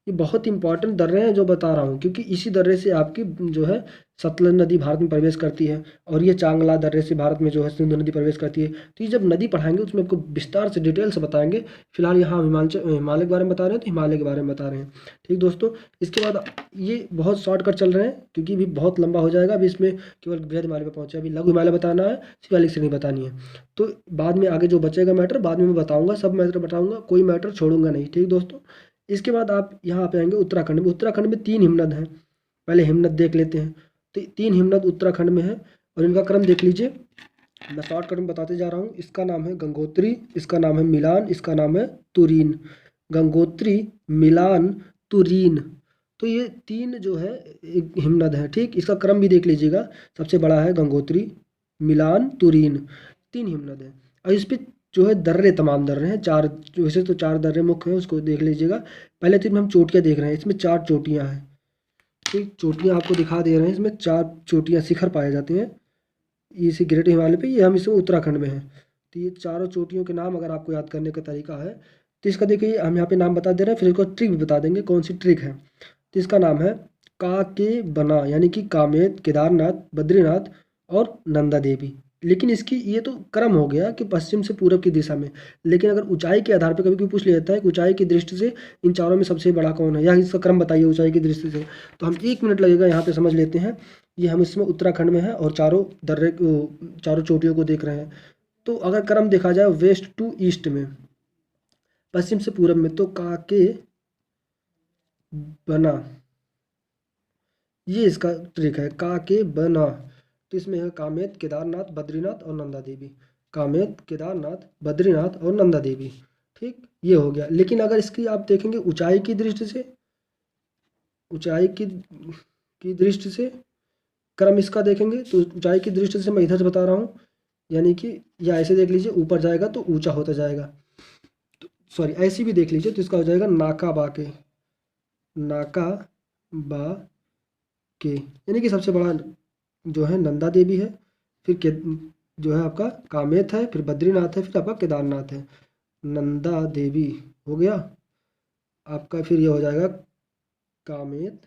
ये बहुत इंपॉर्टेंट दर्रे हैं जो बता रहा हूँ, क्योंकि इसी दर्रे से आपकी जो है सतलज नदी भारत में प्रवेश करती है, और ये चांगला दर्रे से भारत में जो है सिंधु नदी प्रवेश करती है। तो ये जब नदी पढ़ाएंगे उसमें आपको विस्तार से डिटेल से बताएंगे। फिलहाल यहाँ हिमालय के बारे में बता रहे हैं, तो हिमालय के बारे में बता रहे हैं। ठीक दोस्तों, इसके बाद ये बहुत शॉर्टकट चल रहे हैं क्योंकि भी बहुत लंबा हो जाएगा। अभी इसमें केवल बृहद हिमालय पर पहुँचे, अभी लघु हिमालय बताना है, शिवालिक श्रेणी बतानी है। तो बाद में आगे जो बचेगा मैटर बाद में मैं बताऊँगा, सब मैटर बताऊँगा, कोई मैटर छोड़ूंगा नहीं। ठीक दोस्तों, इसके बाद आप यहाँ पे आएंगे उत्तराखंड में। उत्तराखंड में 3 हिमनद हैं, पहले हिमनद देख लेते हैं। तो 3 हिमनद उत्तराखंड में है और इनका क्रम देख लीजिए, मैं शॉर्टकट में बताते जा रहा हूँ। इसका नाम है गंगोत्री, इसका नाम है मिलान, इसका नाम है तुरीन। गंगोत्री, मिलान, तुरीन, तो ये 3 जो है एक हिमनद है। ठीक, इसका क्रम भी देख लीजिएगा, सबसे बड़ा है गंगोत्री, मिलान, तुरीन, 3 हिमनद है। और इस पे जो है दर्रे, तमाम दर्रे हैं, 4, वैसे तो 4 दर्रे मुख्य हैं, उसको देख लीजिएगा। पहले तो हम चोटियाँ देख रहे हैं, इसमें 4 चोटियाँ हैं। ठीक, चोटियाँ आपको दिखा दे रहे हैं, इसमें 4 चोटियाँ, शिखर पाए जाते हैं इसी ग्रेट हिमालय पे। ये हम इसमें उत्तराखंड में हैं। तो ये चारों चोटियों के नाम अगर आपको याद करने का तरीका है तो इसका देखिए, हम यहाँ पे नाम बता दे रहे हैं, फिर इसको ट्रिक भी बता देंगे कौन सी ट्रिक है। तो इसका नाम है का के बना, यानी कि कामेत, केदारनाथ, बद्रीनाथ और नंदा देवी। लेकिन इसकी ये तो क्रम हो गया कि पश्चिम से पूरब की दिशा में, लेकिन अगर ऊंचाई के आधार पर कभी कभी पूछ लिया जाता है कि ऊंचाई की दृष्टि से इन चारों में सबसे बड़ा कौन है, या इसका क्रम बताइए ऊंचाई की दृष्टि से। तो हम 1 मिनट लगेगा यहाँ पे समझ लेते हैं। ये हम इसमें उत्तराखंड में है और चारों दर्रे चारों चोटियों को देख रहे हैं। तो अगर क्रम देखा जाए वेस्ट टू ईस्ट में, पश्चिम से पूरब में, तो काके बना, ये इसका ट्रिक है, काके बना। तो इसमें है कामेत, केदारनाथ, बद्रीनाथ और नंदा देवी। कामेत, केदारनाथ, बद्रीनाथ और नंदा देवी। ठीक, ये हो गया। लेकिन अगर इसकी आप देखेंगे ऊंचाई की दृष्टि से, ऊंचाई की दृष्टि से क्रम इसका देखेंगे तो ऊंचाई की दृष्टि से मैं इधर से बता रहा हूँ, यानी कि या ऐसे देख लीजिए, ऊपर जाएगा तो ऊंचा होता जाएगा। तो सॉरी, ऐसी भी देख लीजिए तो इसका हो जाएगा नाका बाके, नाका बा के, यानी कि सबसे बड़ा जो है नंदा देवी है, फिर के जो है आपका कामेत है, फिर बद्रीनाथ है, फिर आपका केदारनाथ है। नंदा देवी हो गया आपका, फिर ये हो जाएगा कामेत,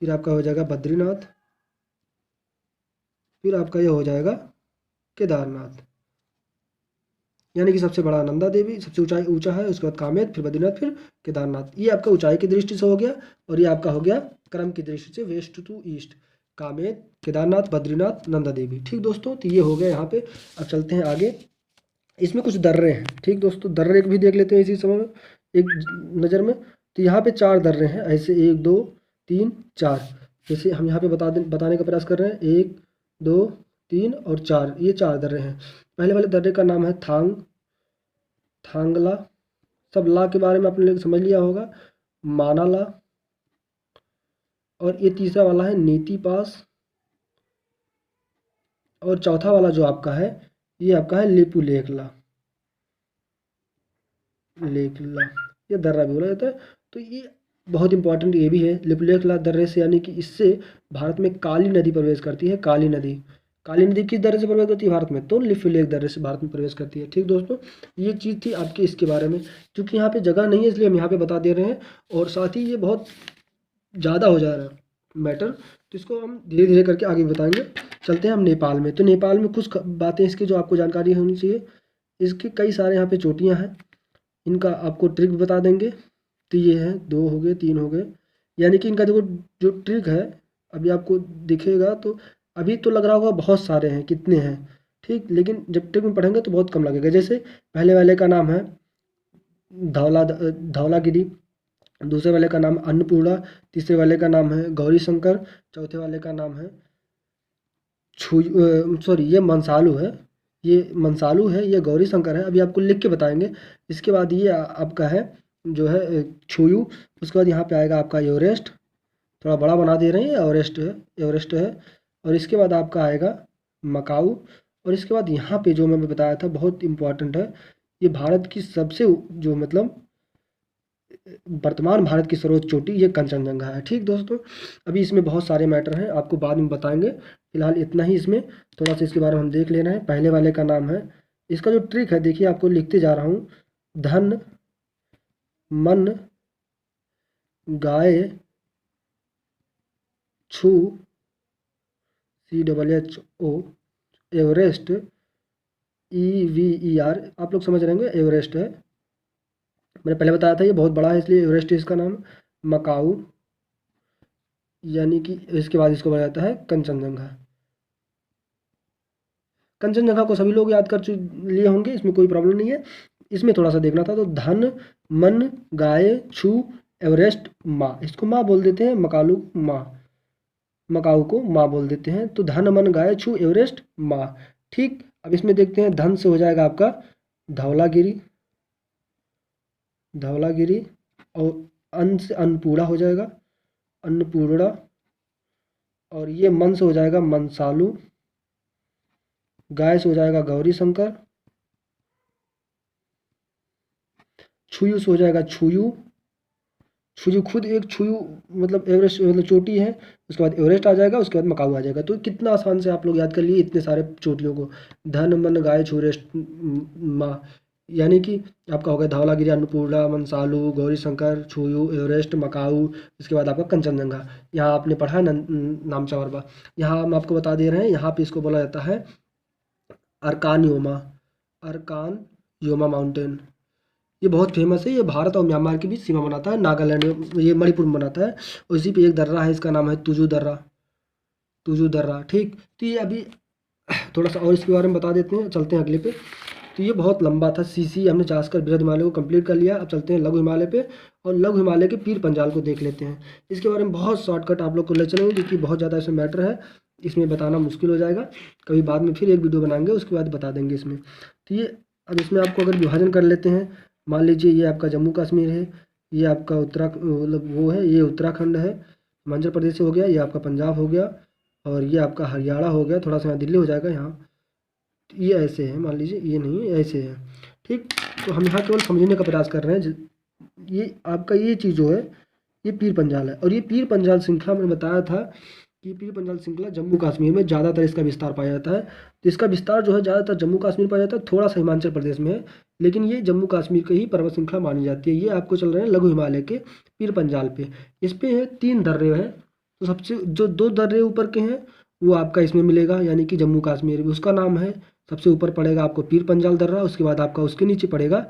फिर आपका हो जाएगा बद्रीनाथ, फिर आपका ये हो जाएगा केदारनाथ। यानी कि सबसे बड़ा नंदा देवी, सबसे ऊंचा है, उसके बाद कामेत, फिर बद्रीनाथ, फिर केदारनाथ। ये आपका ऊंचाई की दृष्टि से हो गया, और ये आपका हो गया क्रम की दृष्टि से west to east, Kamet, Kedarnath, Badrinath, Nanda Devi. ठीक दोस्तों, तो ये हो गया यहाँ पे। अब चलते हैं आगे, इसमें कुछ दर्रे हैं। ठीक दोस्तों, दर्रे भी देख लेते हैं इसी समय में एक नज़र में। तो यहाँ पे 4 दर्रे हैं, ऐसे 1 2 3 4, जैसे हम यहाँ पे बताने का प्रयास कर रहे हैं, 1 2 3 और 4, ये 4 दर्रे हैं। पहले वाले दर्रे का नाम है थांगला, सब ला के बारे में आपने लोग समझ लिया होगा, मानाला, और ये तीसरा वाला है नीति पास, और चौथा वाला जो आपका है ये आपका है लिपू लेखला, ये दर्रा भी बोला जाता है। तो ये बहुत इंपॉर्टेंट ये भी है, लिपुलेखला दर्रे से, यानी कि इससे भारत में काली नदी प्रवेश करती है। काली नदी किस दर्रे से प्रवेश करती है भारत में, तो लिपुलेख दर्रे से भारत में प्रवेश करती है। ठीक दोस्तों, ये चीज़ थी आपके इसके बारे में। क्योंकि यहाँ पे जगह नहीं है इसलिए हम यहाँ पे बता दे रहे हैं, और साथ ही ये बहुत ज़्यादा हो जा रहा है मैटर, तो इसको हम धीरे धीरे करके आगे बताएंगे। चलते हैं हम नेपाल में। तो नेपाल में कुछ बातें इसकी जो आपको जानकारी होनी चाहिए। इसके कई सारे यहाँ पे चोटियाँ हैं, इनका आपको ट्रिक बता देंगे। तो ये है 2 हो गए, 3 हो गए, यानी कि इनका देखो जो ट्रिक है अभी आपको दिखेगा, तो अभी तो लग रहा होगा बहुत सारे हैं, कितने हैं। ठीक, लेकिन जब ट्रिक में पढ़ेंगे तो बहुत कम लगेगा। जैसे पहले वाले का नाम है धौलागिरी, दूसरे वाले का नाम अन्नपूर्णा, तीसरे वाले का नाम है गौरी शंकर, चौथे वाले का नाम है ये मनसालू है, ये गौरी शंकर है। अभी आपको लिख के बताएंगे। इसके बाद ये आपका है जो है छुयू, उसके बाद यहाँ पे आएगा आपका एवरेस्ट, थोड़ा बड़ा बना दे रहे हैं, एवरेस्ट है। और इसके बाद आपका आएगा मकाऊ, और इसके बाद यहाँ पे जो मैं बताया था बहुत इम्पोर्टेंट है, ये भारत की सबसे जो मतलब वर्तमान भारत की सर्वोच्च चोटी ये कंचनजंगा है। ठीक दोस्तों, अभी इसमें बहुत सारे मैटर हैं, आपको बाद में बताएंगे। फिलहाल इतना ही, इसमें थोड़ा सा इसके बारे में हम देख ले रहे हैं। पहले वाले का नाम है, इसका जो ट्रिक है देखिए, आपको लिखते जा रहा हूँ, धन मन गाय छू CHO एवरेस्ट EVER, आप लोग समझ रहे होंगे एवरेस्ट है, मैंने पहले बताया था ये बहुत बड़ा है इसलिए एवरेस्ट है इसका नाम। मकाऊ यानी कि इसके बाद इसको बताया जाता है कंचनजंगा। कंचनजंगा को सभी लोग याद कर लिए होंगे, इसमें कोई प्रॉब्लम नहीं है। इसमें थोड़ा सा देखना था, तो धन मन गाय छू एवरेस्ट माँ, इसको माँ बोल देते हैं, मकालू माँ, मकाऊ को माँ बोल देते हैं। तो धन मन गाय छू एवरेस्ट माँ। ठीक, अब इसमें देखते हैं, धन से हो जाएगा आपका धौलागिरी, धौलागिरी, और अन्न से अन्नपूर्णा हो जाएगा, अन्नपूर्णा, और ये मन से हो जाएगा मनसालू, गाय से हो जाएगा गौरी शंकर, छुयू से हो जाएगा छुयू, छुयू खुद एक छुयू मतलब एवरेस्ट मतलब चोटी है, उसके बाद एवरेस्ट आ जाएगा, उसके बाद मकाऊ आ जाएगा। तो कितना आसान से आप लोग याद कर लिए इतने सारे चोटियों को, धन मन गाय छुरेस्ट माँ, यानी कि आपका हो गया धौलागिरी, अन्नपूर्णा, मनसालू, गौरी शंकर, छुयू, एवरेस्ट, मकाऊ, इसके बाद आपका कंचनजंगा। यहाँ आपने पढ़ा है नामचंवारवा। यहाँ हम आपको बता दे रहे हैं, यहाँ पे इसको बोला जाता है अरकान योमा, अरकान योमा माउंटेन। ये बहुत फेमस है, ये भारत और म्यांमार के बीच सीमा बनाता है, नागालैंड ये मणिपुर में बनाता है, और इसी पे एक दर्रा है, इसका नाम है तुजू दर्रा, तुजू दर्रा। ठीक, तो ये अभी थोड़ा सा और इसके बारे में बता देते हैं, चलते हैं अगले पे। तो ये बहुत लंबा था, CC हमने जाकर बृहद हिमालय को कंप्लीट कर लिया। अब चलते हैं लघु हिमालय पे, और लघु हिमालय के पीर पंजाल को देख लेते हैं। इसके बारे में बहुत शॉर्टकट आप लोग को ले चलेंगे, क्योंकि बहुत ज़्यादा इसमें मैटर है, इसमें बताना मुश्किल हो जाएगा। कभी बाद में फिर एक वीडियो बनाएंगे, उसके बाद बता देंगे इसमें। तो ये अब इसमें आपको अगर विभाजन कर लेते हैं, मान लीजिए ये आपका जम्मू कश्मीर है, ये आपका मतलब वो है, ये उत्तराखंड है, हिमाचल प्रदेश हो गया, ये आपका पंजाब हो गया, और ये आपका हरियाणा हो गया, थोड़ा सा यहाँ दिल्ली हो जाएगा यहाँ। ये ऐसे है, मान लीजिए ये नहीं है, ऐसे है। ठीक, तो हम यहाँ केवल समझने का प्रयास कर रहे हैं। ये आपका ये चीज़ जो है, ये पीर पंजाल है, और ये पीर पंजाल श्रृंखला मैंने बताया था कि पीर पंजाल श्रृंखला जम्मू कश्मीर में ज़्यादातर इसका विस्तार पाया जाता है। तो इसका विस्तार जो है ज़्यादातर जम्मू कश्मीर पाया जाता है, थोड़ा सा हिमाचल प्रदेश में है, लेकिन ये जम्मू कश्मीर की ही पर्वत श्रृंखला मानी जाती है। ये आपको चल रहे हैं लघु हिमालय के पीर पंजाल पे। इस पे है 3 दर्रे हैं, तो सबसे जो 2 दर्रे ऊपर के हैं वो आपका इसमें मिलेगा, यानी कि जम्मू कश्मीर में, उसका नाम है, सबसे ऊपर पड़ेगा आपको पीर पंजाल दर्रा, उसके बाद आपका उसके नीचे पड़ेगा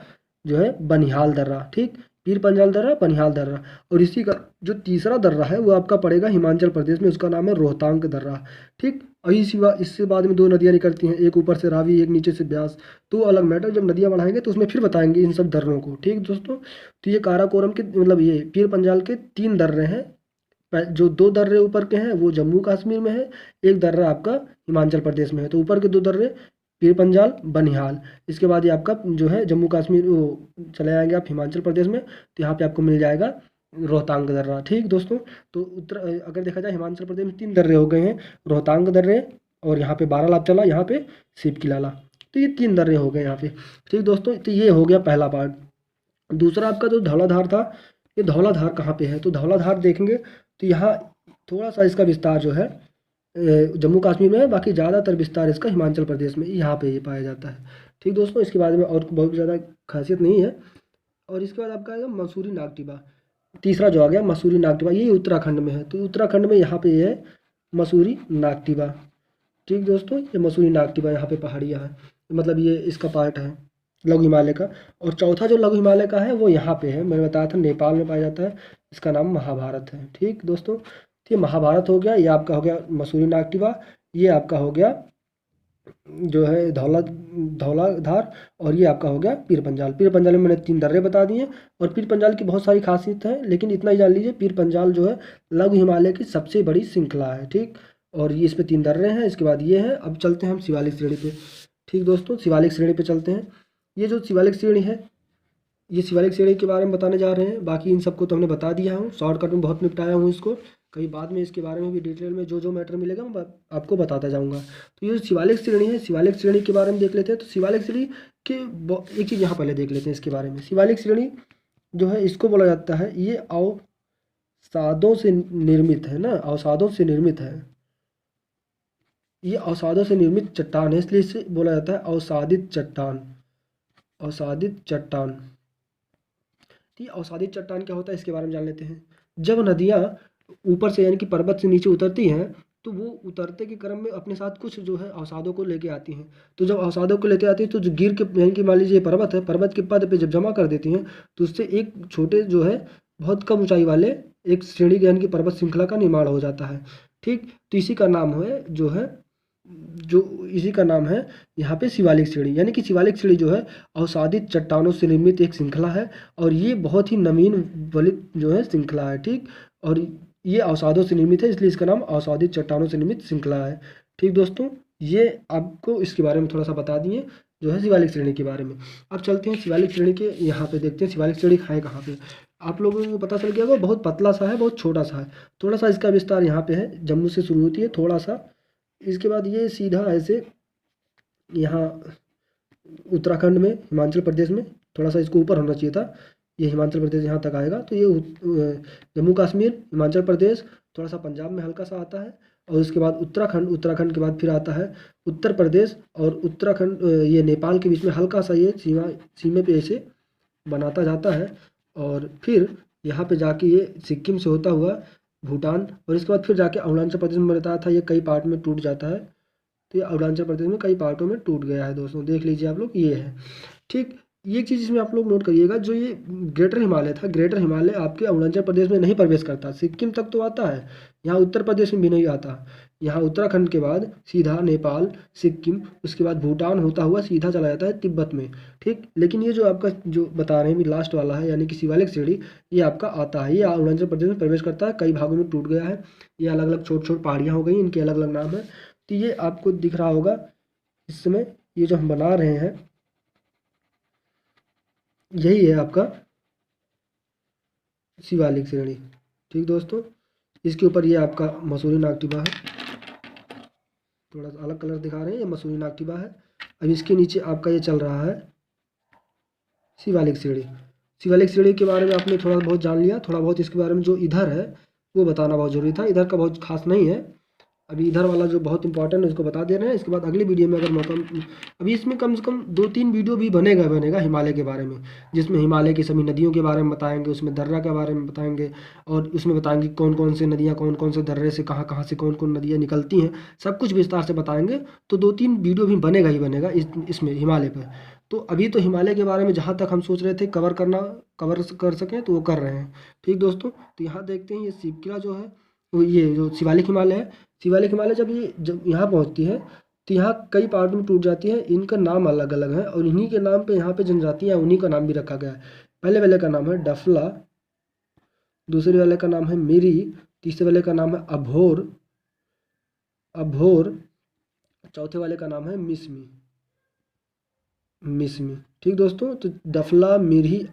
जो है बनिहाल दर्रा। ठीक, पीर पंजाल दर्रा, बनिहाल दर्रा, और इसी का जो तीसरा दर्रा है वो आपका पड़ेगा हिमाचल प्रदेश में, उसका नाम है रोहतांग दर्रा। ठीक, और इससे बाद में 2 नदियाँ निकलती हैं, एक ऊपर से रावी, एक नीचे से ब्यास। तो अलग मैटर, जब नदियाँ बढ़ाएंगे तो उसमें फिर बताएंगे इन सब दर्रों को। ठीक दोस्तों, तो ये काराकोरम के मतलब ये पीर पंजाल के 3 दर्रे हैं। जो 2 दर्रे ऊपर के हैं वो जम्मू कश्मीर में है, एक दर्रा आपका हिमाचल प्रदेश में है। तो ऊपर के 2 दर्रे पीर पंजाल, बनिहाल। इसके बाद ये आपका जो है जम्मू कश्मीर वो चले जाएंगे आप हिमाचल प्रदेश में, तो यहाँ पे आपको मिल जाएगा रोहतांग दर्रा। ठीक दोस्तों, तो अगर देखा जाए हिमाचल प्रदेश में 3 दर्रे हो गए हैं, रोहतांग दर्रे, और यहाँ पे बारालाप चला, यहाँ पे सिप की लाला। तो ये 3 दर्रे हो गए यहाँ पे। ठीक दोस्तों, तो ये हो गया पहला पार्ट। दूसरा आपका जो धौलाधार था, ये धौलाधार कहाँ पे है, तो धौलाधार देखेंगे तो यहाँ थोड़ा सा इसका विस्तार जो है जम्मू कश्मीर में है, बाकी ज़्यादातर विस्तार इसका हिमाचल प्रदेश में, यहाँ पे ये पाया जाता है। ठीक दोस्तों, इसके बारे में और बहुत ज़्यादा खासियत नहीं है। और इसके बाद आपका आएगा मसूरी नागटिबा, तीसरा जो आ गया मसूरी नागटिबा, ये उत्तराखंड में है। तो उत्तराखंड में यहाँ पे ये है मसूरी नागटिबा। ठीक दोस्तों, ये मसूरी नागटिबा यहाँ पे पहाड़ियाँ है, मतलब ये इसका पार्ट है लघु हिमालय का। और चौथा जो लघु हिमालय का है वो यहाँ पे है, मैंने बताया था नेपाल में पाया जाता है, इसका नाम महाभारत है। ठीक दोस्तों, तो ये महाभारत हो गया, ये आपका हो गया मसूरी नागटिबा, ये आपका हो गया जो है धौलाधार, और ये आपका हो गया पीर पंजाल। पीर पंजाल में मैंने 3 दर्रे बता दिए, और पीर पंजाल की बहुत सारी खासियत है, लेकिन इतना ही जान लीजिए पीर पंजाल जो है लघु हिमालय की सबसे बड़ी श्रृंखला है। ठीक, और ये इसमें 3 दर्रे हैं, इसके बाद ये है। अब चलते हैं हम शिवालिक श्रेणी पे। ठीक दोस्तों, शिवालिक श्रेणी पे चलते हैं। ये जो शिवालिक श्रेणी है, ये शिवालिक श्रेणी के बारे में बताने जा रहे हैं। बाकी इन सबको तो हमने बता दिया हूँ, शॉर्टकट में बहुत निपटाया हूँ इसको। कहीं बाद में इसके बारे में भी डिटेल में जो जो मैटर मिलेगा मैं आपको बताता जाऊँगा। तो ये शिवालिक श्रेणी है, शिवालिक श्रेणी के बारे में देख लेते हैं। तो शिवालिक श्रेणी के एक चीज़ यहाँ पहले देख लेते हैं इसके बारे में। शिवालिक श्रेणी जो है इसको बोला जाता है, ये अवसादों से निर्मित है ना, अवसादों से निर्मित है, ये अवसादों से निर्मित चट्टान है, इसलिए इसे बोला जाता है अवसादित चट्टान, अवसादित चट्टान। तो ये अवसादित चट्टान क्या होता है इसके बारे में जान लेते हैं। जब नदियाँ ऊपर से यानी कि पर्वत से नीचे उतरती हैं तो वो उतरते के क्रम में अपने साथ कुछ जो है अवसादों को लेके आती हैं। तो जब अवसादों को लेते आती है तो जो गिर के यानी कि मान लीजिए पर्वत है, पर्वत के पद पे जब जमा कर देती हैं तो उससे एक छोटे जो है बहुत कम ऊंचाई वाले एक श्रेणी यानी कि पर्वत श्रृंखला का निर्माण हो जाता है। ठीक, तो इसी का नाम है जो है जो इसी का नाम है यहाँ पे शिवालिक श्रेणी। यानी कि शिवालिक श्रेणी जो है अवसादित चट्टानों से निर्मित एक श्रृंखला है और ये बहुत ही नवीन वलित जो है श्रृंखला है। ठीक, और ये अवसादों से निर्मित है इसलिए इसका नाम अवसादित चट्टानों से निर्मित श्रृंखला है। ठीक दोस्तों, ये आपको इसके बारे में थोड़ा सा बता दिए जो है शिवालिक श्रेणी के बारे में। अब चलते हैं शिवालिक श्रेणी के यहाँ पे देखते हैं शिवालिक श्रेणी है कहाँ पे। आप लोगों को पता चल गया वो बहुत पतला सा है, बहुत छोटा सा है। थोड़ा सा इसका विस्तार यहाँ पे है, जम्मू से शुरू होती है थोड़ा सा, इसके बाद ये सीधा ऐसे यहाँ उत्तराखंड में हिमाचल प्रदेश में थोड़ा सा इसको ऊपर होना चाहिए था, ये हिमाचल प्रदेश यहाँ तक आएगा। तो ये जम्मू कश्मीर, हिमाचल प्रदेश, थोड़ा सा पंजाब में हल्का सा आता है और उसके बाद उत्तराखंड, उत्तराखंड के बाद फिर आता है उत्तर प्रदेश और उत्तराखंड ये नेपाल के बीच में हल्का सा ये सीमे पे ऐसे बनाता जाता है और फिर यहाँ पे जाके ये सिक्किम से होता हुआ भूटान और इसके बाद फिर जाके अरुणाचल प्रदेश में बताया था ये कई पार्ट में टूट जाता है। तो ये अरुणाचल प्रदेश में कई पार्टों में टूट गया है दोस्तों, देख लीजिए आप लोग ये है। ठीक, ये चीज़ इसमें आप लोग नोट करिएगा, जो ये ग्रेटर हिमालय था, ग्रेटर हिमालय आपके अरुणाचल प्रदेश में नहीं प्रवेश करता, सिक्किम तक तो आता है, यहाँ उत्तर प्रदेश में भी नहीं आता। यहाँ उत्तराखंड के बाद सीधा नेपाल, सिक्किम, उसके बाद भूटान होता हुआ सीधा चला जाता है तिब्बत में। ठीक, लेकिन ये जो आपका जो बता रहे हैं लास्ट वाला है यानी कि शिवालिक श्रेणी, ये आपका आता है, ये अरुणाचल प्रदेश में प्रवेश करता है, कई भागों में टूट गया है। ये अलग अलग छोट छोट पहाड़ियाँ हो गई, इनके अलग अलग नाम है। तो ये आपको दिख रहा होगा इस समय, ये जो हम बना रहे हैं यही है आपका शिवालिक श्रेणी। ठीक दोस्तों, इसके ऊपर ये आपका मसूरी नागटिबा है, थोड़ा सा अलग कलर दिखा रहे हैं, ये मसूरी नागटिबा है। अब इसके नीचे आपका ये चल रहा है शिवालिक श्रेणी। शिवालिक श्रेणी के बारे में आपने थोड़ा बहुत जान लिया, थोड़ा बहुत इसके बारे में जो इधर है वो बताना बहुत ज़रूरी था, इधर का बहुत खास नहीं है। अभी इधर वाला जो बहुत इंपॉर्टेंट है उसको बता दे रहे हैं, इसके बाद अगली वीडियो में अगर मौका, अभी इसमें कम से कम 2-3 वीडियो भी बनेगा हिमालय के बारे में, जिसमें हिमालय की सभी नदियों के बारे में बताएंगे, उसमें दर्रा के बारे में बताएंगे और उसमें बताएंगे कौन कौन से नदियाँ कौन कौन से दर्रे से कहाँ कहाँ से कौन कौन नदियाँ निकलती हैं, सब कुछ विस्तार से बताएंगे। तो 2-3 वीडियो भी बनेगा ही बनेगा इसमें हिमालय पर। तो अभी तो हिमालय के बारे में जहाँ तक हम सोच रहे थे कवर कर सकें तो वो कर रहे हैं। ठीक दोस्तों, तो यहाँ देखते हैं ये शिवकिला जो है वो ये जो शिवालिक हिमालय है, शिवालिक हिमालय जब यहाँ पहुँचती है तो यहाँ कई पार्ट में टूट जाती है, इनका नाम अलग अलग है और इन्हीं के नाम पे यहाँ पे जनजातियाँ उन्हीं का नाम भी रखा गया है। पहले वाले का नाम है डफला, दूसरे वाले का नाम है मिरी, तीसरे वाले का नाम है अभोर, चौथे वाले का नाम है मिसमी। ठीक दोस्तों, तो डफला, मिरी,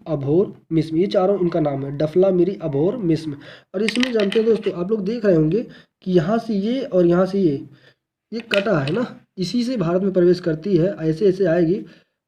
अभोर, मिस्म, ये चारों इनका नाम है, डफला, मिरी, अभोर, मिस्म। और इसमें जानते हैं दोस्तों, आप लोग देख रहे होंगे कि यहाँ से ये और यहाँ से ये कटा है ना, इसी से भारत में प्रवेश करती है, ऐसे ऐसे आएगी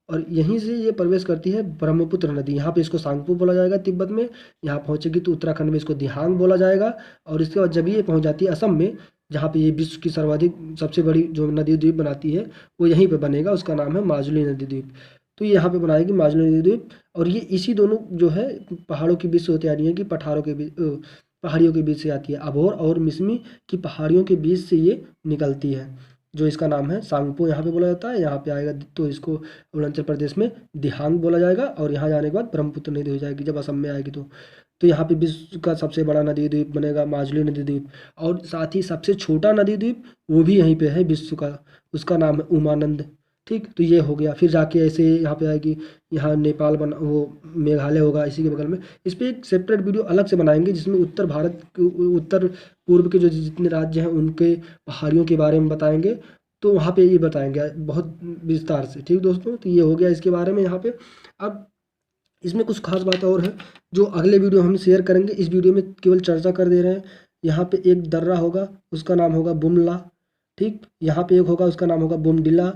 और यहीं से ये प्रवेश करती है ब्रह्मपुत्र नदी। यहाँ पे इसको सांगपो बोला जाएगा तिब्बत में, यहाँ पहुँचेगी तो उत्तराखंड में इसको दिहांग बोला जाएगा और इसके बाद जब ये पहुँच जाती है असम में, जहाँ पे ये विश्व की सर्वाधिक सबसे बड़ी जो नदी द्वीप बनाती है वो यहीं पे बनेगा, उसका नाम है माजुली नदी द्वीप। तो ये यहाँ पे बनाएगी माजुली नदी द्वीप और ये इसी दोनों जो है पहाड़ों के बीच से होती आ रही है कि पहाड़ियों के बीच से आती है, अभोर और मिसमी की पहाड़ियों के बीच से ये निकलती है, जो इसका नाम है सांगपो यहाँ पे बोला जाता है। यहाँ पे आएगा तो इसको अरुणाचल प्रदेश में दिहांग बोला जाएगा और यहाँ जाने के बाद ब्रह्मपुत्र नदी हो जाएगी जब असम में आएगी तो यहाँ पे विश्व का सबसे बड़ा नदी द्वीप बनेगा माजुली नदी द्वीप और साथ ही सबसे छोटा नदी द्वीप वो भी यहीं पे है विश्व का, उसका नाम है उमानंद। ठीक, तो ये हो गया, फिर जाके ऐसे यहाँ पे आएगी, यहाँ नेपाल बना, वो मेघालय होगा इसी के बगल में। इस पर एक सेपरेट वीडियो अलग से बनाएंगे जिसमें उत्तर पूर्व के जो जितने राज्य हैं उनके पहाड़ियों के बारे में बताएंगे, तो वहाँ पे ये बताएंगे बहुत विस्तार से। ठीक दोस्तों, तो ये हो गया इसके बारे में यहाँ पे। अब इसमें कुछ खास बात और है जो अगले वीडियो हम शेयर करेंगे, इस वीडियो में केवल चर्चा कर दे रहे हैं। यहाँ पे एक दर्रा होगा उसका नाम होगा बुमला, ठीक, यहाँ पे एक होगा उसका नाम होगा बुमडिला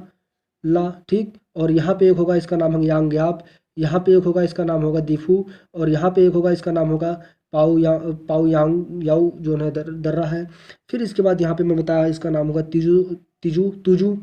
ला, ठीक, और यहाँ पे एक होगा इसका नाम है यांग्याप, यहाँ पे एक होगा इसका नाम होगा दिफू और यहाँ पे एक होगा इसका नाम होगा पाऊ यांग याऊ जो है दर्रा है। फिर इसके बाद यहाँ पे मैं बताया इसका नाम होगा तिजू तिजू तुजू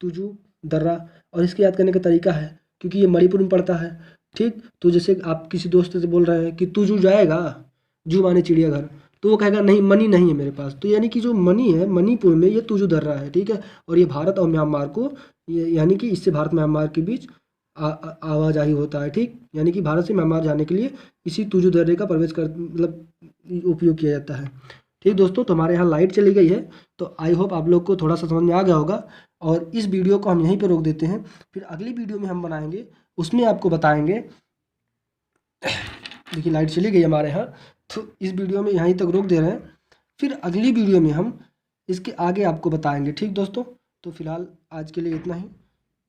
तुजू दर्रा। और इसके याद करने का तरीका है क्योंकि ये मणिपुर में पड़ता है ठीक। तो जैसे आप किसी दोस्त से बोल रहे हैं कि तू जू जाएगा, जू माने चिड़ियाघर, तो वो कहेगा नहीं मनी नहीं है मेरे पास। तो यानी कि जो मनी है मणिपुर में ये तुजू धर रहा है, ठीक है। और ये भारत और म्यांमार को ये यानी कि इससे भारत म्यांमार के बीच आवाजाही होता है, ठीक। यानी कि भारत से म्यांमार जाने के लिए इसी तुजू दर्रे का प्रवेश कर मतलब उपयोग किया जाता है, ठीक दोस्तों। तो हमारे यहाँ लाइट चली गई है, तो आई होप आप लोग को थोड़ा सा समझ में आ गया होगा। और इस वीडियो को हम यहीं पे रोक देते हैं, फिर अगली वीडियो में हम बनाएंगे, उसमें आपको बताएंगे। देखिए लाइट चली गई हमारे यहाँ, तो इस वीडियो में यहीं तक रोक दे रहे हैं, फिर अगली वीडियो में हम इसके आगे आपको बताएंगे, ठीक दोस्तों। तो फिलहाल आज के लिए इतना ही।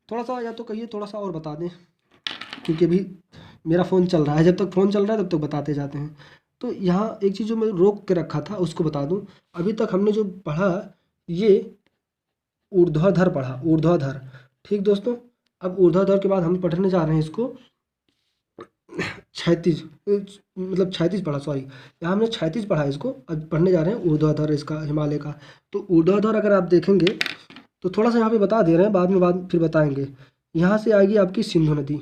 थोड़ा सा या तो कहिए थोड़ा सा और बता दें, क्योंकि अभी मेरा फ़ोन चल रहा है, जब तक फ़ोन चल रहा है तब तक बताते जाते हैं। तो यहाँ एक चीज़ जो मैं रोक के रखा था उसको बता दूँ। अभी तक हमने जो पढ़ा ये ऊर्ध्वाधर पढ़ा, ऊर्ध्वाधर, ठीक दोस्तों। अब ऊर्ध्वाधर के बाद हम पढ़ने जा रहे हैं इसको क्षैतिज, मतलब क्षैतिज पढ़ा, सॉरी, यहाँ हमने क्षैतिज पढ़ा, इसको अब पढ़ने जा रहे हैं ऊर्ध्वाधर इसका, हिमालय का। तो ऊर्ध्वाधर अगर आप देखेंगे तो थोड़ा सा यहाँ पे बता दे रहे हैं, बाद फिर बताएंगे। यहाँ से आएगी आपकी सिंधु नदी,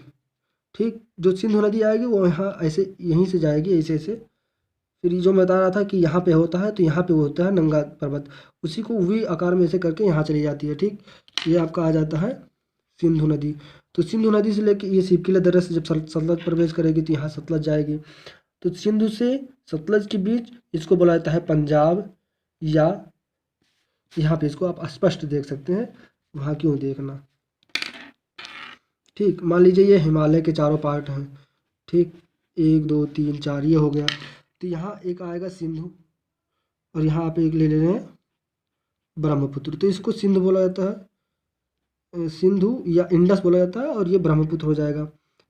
ठीक। जो सिंधु नदी आएगी वो यहाँ ऐसे यहीं से जाएगी ऐसे ऐसे। फिर ये जो मैं बता रहा था कि यहाँ पे होता है, तो यहाँ पे वो होता है नंगा पर्वत, उसी को वी आकार में ऐसे करके यहाँ चली जाती है, ठीक। ये आपका आ जाता है सिंधु नदी। तो सिंधु नदी से लेके ये सिपकिला दर्रे से जब सतलज प्रवेश करेगी तो यहाँ सतलज जाएगी। तो सिंधु से सतलज के बीच इसको बोला जाता है पंजाब, या यहाँ पे इसको आप स्पष्ट देख सकते हैं, वहाँ क्यों देखना, ठीक। मान लीजिए ये हिमालय के चारों पार्ट हैं, ठीक, 1 2 3 4 ये हो गया। तो यहाँ एक आएगा सिंधु, और यहाँ आप एक ले ले रहे हैं ब्रह्मपुत्र, तो इसको सिंधु बोला जाता है, सिंधु या इंडस बोला जाता है, और ये ब्रह्मपुत्र हो जाएगा।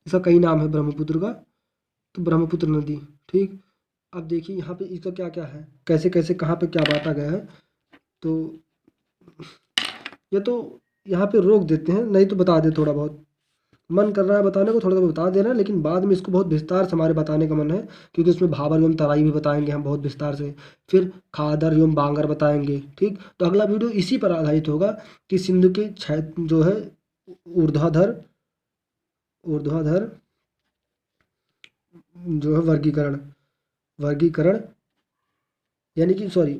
इसका कई नाम है ब्रह्मपुत्र का, तो ब्रह्मपुत्र नदी, ठीक। अब देखिए यहाँ पे इसका क्या क्या है, कैसे कैसे कहाँ पे क्या बांटा गया है। तो ये तो यहाँ पे रोक देते हैं, नहीं तो बता दे, थोड़ा बहुत मन कर रहा है बताने को, थोड़ा सा बता दे रहे हैं, लेकिन बाद में इसको बहुत विस्तार से हमारे बताने का मन है, क्योंकि उसमें भाबर एवं तराई भी बताएंगे हम बहुत विस्तार से, फिर खादर एवं बांगर बताएंगे, ठीक। तो अगला वीडियो इसी पर आधारित होगा कि सिंधु के जो है ऊर्ध्वाधर, ऊर्ध्वाधर जो है वर्गीकरण, वर्गीकरण यानी कि सॉरी,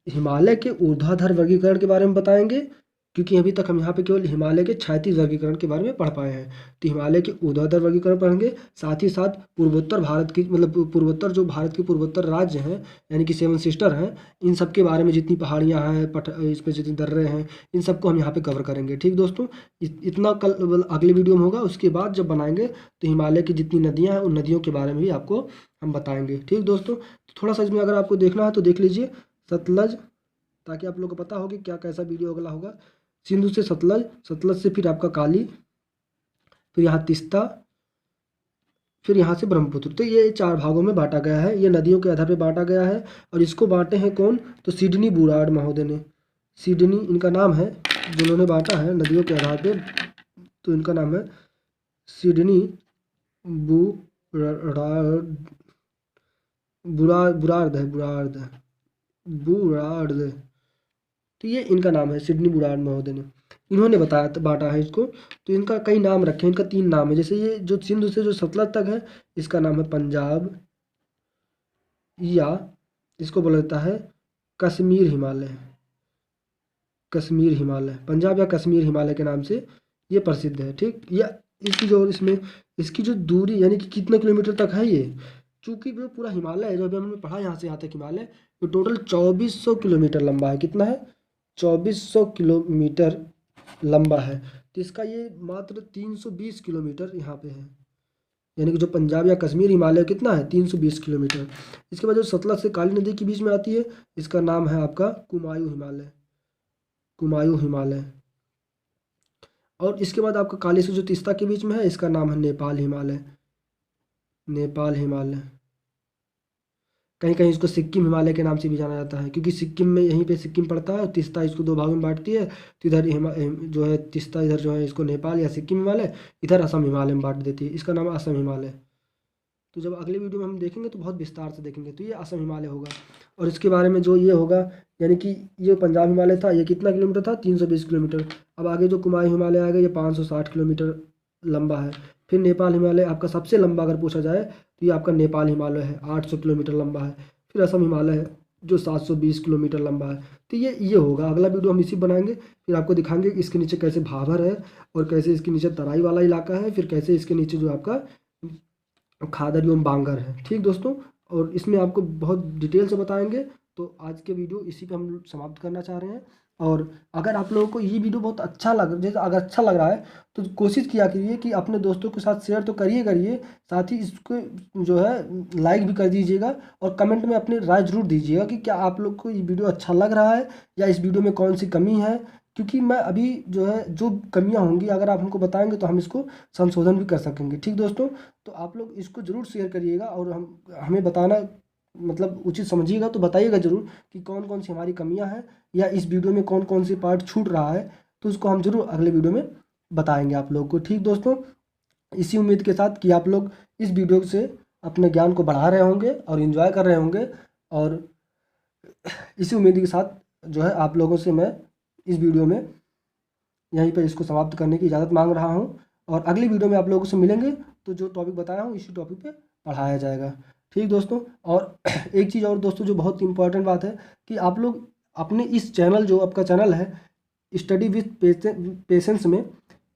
हिमालय के ऊर्ध्वाधर वर्गीकरण के बारे में बताएंगे, क्योंकि अभी तक हम यहाँ पे केवल हिमालय के क्षैतिज वर्गीकरण के बारे में पढ़ पाए हैं। तो हिमालय के ऊर्ध्वाधर वर्गीकरण पढ़ेंगे, साथ ही साथ पूर्वोत्तर भारत की मतलब पूर्वोत्तर जो भारत के पूर्वोत्तर राज्य हैं, यानी कि 7 सिस्टर हैं, इन सब के बारे में जितनी पहाड़ियाँ हैं, इसमें जितनी दर्रे हैं, इन सबको हम यहाँ पे कवर करेंगे, ठीक दोस्तों। इतना कल अगले वीडियो में होगा। उसके बाद जब बनाएंगे तो हिमालय की जितनी नदियाँ हैं उन नदियों के बारे में भी आपको हम बताएंगे, ठीक दोस्तों। थोड़ा सा इसमें अगर आपको देखना है तो देख लीजिए सतलज, ताकि आप लोग को पता हो कि क्या कैसा वीडियो अगला होगा। सिंधु से सतलज, सतलज से फिर आपका काली, फिर यहाँ तिस्ता, फिर यहाँ से ब्रह्मपुत्र। तो ये 4 भागों में बांटा गया है, ये नदियों के आधार पे बांटा गया है। और इसको बांटे हैं कौन, तो सिडनी बुराड़ महोदय ने, सिडनी इनका नाम है, जिन्होंने बांटा है नदियों के आधार पे, तो इनका नाम है सिडनी बुराड़, बुरार्द है, बुरार्द, तो ये इनका नाम है सिडनी बुराड़ महोदय ने, इन्होंने बताया बांटा है इसको। तो इनका कई नाम रखे हैं, इनका 3 नाम है। जैसे ये जो सिंधु से जो सतलज तक है इसका नाम है पंजाब, या इसको बोला जाता है कश्मीर हिमालय, कश्मीर हिमालय, पंजाब या कश्मीर हिमालय के नाम से ये प्रसिद्ध है, ठीक। या इसकी जो इसमें इसकी जो दूरी यानी कि कितने किलोमीटर तक है ये, चूँकि जो पूरा हिमालय है जो अभी हमने पढ़ा यहाँ से यहाँ तक हिमालय, तो टोटल 2400 किलोमीटर लंबा है। कितना है, 2400 किलोमीटर लंबा है। तो इसका ये मात्र 320 किलोमीटर यहाँ पे है, यानी कि जो पंजाब या कश्मीर हिमालय कितना है 320 किलोमीटर। इसके बाद जो सतलज से काली नदी के बीच में आती है, इसका नाम है आपका कुमायूं हिमालय, कुमायूं हिमालय। और इसके बाद आपका काली से जो तीस्ता के बीच में है, इसका नाम है नेपाल हिमालय, नेपाल हिमालय। कहीं कहीं इसको सिक्किम हिमालय के नाम से भी जाना जाता है, क्योंकि सिक्किम में यहीं पे सिक्किम पड़ता है, तीस्ता इसको 2 भागों में बांटती है। तो इधर जो है तीस्ता, इधर जो है इसको नेपाल या सिक्किम हिमालय, इधर असम हिमालय में बांट देती है, इसका नाम असम हिमालय। तो जब अगले वीडियो में हम देखेंगे तो बहुत विस्तार से देखेंगे। तो ये असम हिमालय होगा, और इसके बारे में जो ये होगा, यानी कि ये पंजाब हिमालय था, ये कितना किलोमीटर था 320 किलोमीटर। अब आगे जो कुमायूं हिमालय आएगा ये 560 किलोमीटर लंबा है। फिर नेपाल हिमालय आपका सबसे लंबा अगर पूछा जाए तो ये आपका नेपाल हिमालय है, 800 किलोमीटर लंबा है। फिर असम हिमालय है जो 720 किलोमीटर लंबा है। तो ये होगा, अगला वीडियो हम इसी बनाएंगे। फिर आपको दिखाएंगे कि इसके नीचे कैसे भाबर है और कैसे इसके नीचे तराई वाला इलाका है, फिर कैसे इसके नीचे जो आपका खादर एवं बांगर है। ठीक दोस्तों, और इसमें आपको बहुत डिटेल से बताएंगे। तो आज के वीडियो इसी पे हम समाप्त करना चाह रहे हैं। और अगर आप लोगों को ये वीडियो बहुत अच्छा लग, जैसे अगर अच्छा लग रहा है तो कोशिश किया करिए कि अपने दोस्तों के साथ शेयर तो करिए, साथ ही इसको जो है लाइक भी कर दीजिएगा और कमेंट में अपनी राय जरूर दीजिएगा कि क्या आप लोग को ये वीडियो अच्छा लग रहा है या इस वीडियो में कौन सी कमी है। क्योंकि मैं अभी जो है जो कमियां होंगी अगर आप हमको बताएंगे तो हम इसको संशोधन भी कर सकेंगे। ठीक दोस्तों, तो आप लोग इसको ज़रूर शेयर करिएगा और हमें बताना मतलब उचित समझिएगा तो बताइएगा ज़रूर कि कौन कौन सी हमारी कमियां हैं या इस वीडियो में कौन कौन सी पार्ट छूट रहा है। तो उसको हम ज़रूर अगले वीडियो में बताएंगे आप लोगों को। ठीक दोस्तों, इसी उम्मीद के साथ कि आप लोग इस वीडियो से अपने ज्ञान को बढ़ा रहे होंगे और इन्जॉय कर रहे होंगे। और इसी उम्मीद के साथ जो है आप लोगों से मैं इस वीडियो में यहीं पर इसको समाप्त करने की इजाज़त मांग रहा हूँ। और अगली वीडियो में आप लोगों से मिलेंगे तो जो टॉपिक बताया हूँ इसी टॉपिक पे पढ़ाया जाएगा। ठीक दोस्तों, और एक चीज़ और दोस्तों जो बहुत इंपॉर्टेंट बात है कि आप लोग अपने इस चैनल, जो आपका चैनल है स्टडी विथ पेशेंस में,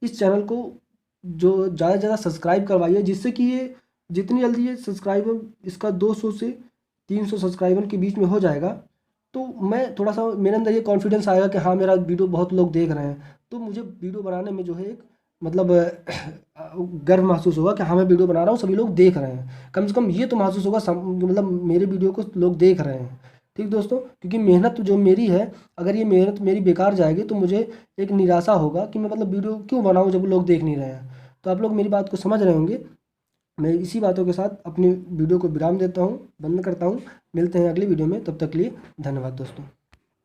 इस चैनल को जो ज़्यादा से ज़्यादा सब्सक्राइब करवाइए, जिससे कि ये जितनी जल्दी ये सब्सक्राइबर इसका 200 से 300 सब्सक्राइबर के बीच में हो जाएगा तो मैं थोड़ा सा मेरे अंदर ये कॉन्फिडेंस आएगा कि हाँ मेरा वीडियो बहुत लोग देख रहे हैं। तो मुझे वीडियो बनाने में जो है एक मतलब गर्व महसूस होगा कि हाँ मैं वीडियो बना रहा हूँ, सभी लोग देख रहे हैं। कम से कम ये तो महसूस होगा मतलब मेरे वीडियो को लोग देख रहे हैं। ठीक दोस्तों, क्योंकि मेहनत जो मेरी है, अगर ये मेहनत मेरी बेकार जाएगी तो मुझे एक निराशा होगा कि मैं मतलब वीडियो क्यों बनाऊँ जब लोग देख नहीं रहे हैं। तो आप लोग मेरी बात को समझ रहे होंगे। मैं इसी बातों के साथ अपनी वीडियो को विराम देता हूँ, बंद करता हूँ। मिलते हैं अगली वीडियो में, तब तक के लिए धन्यवाद दोस्तों।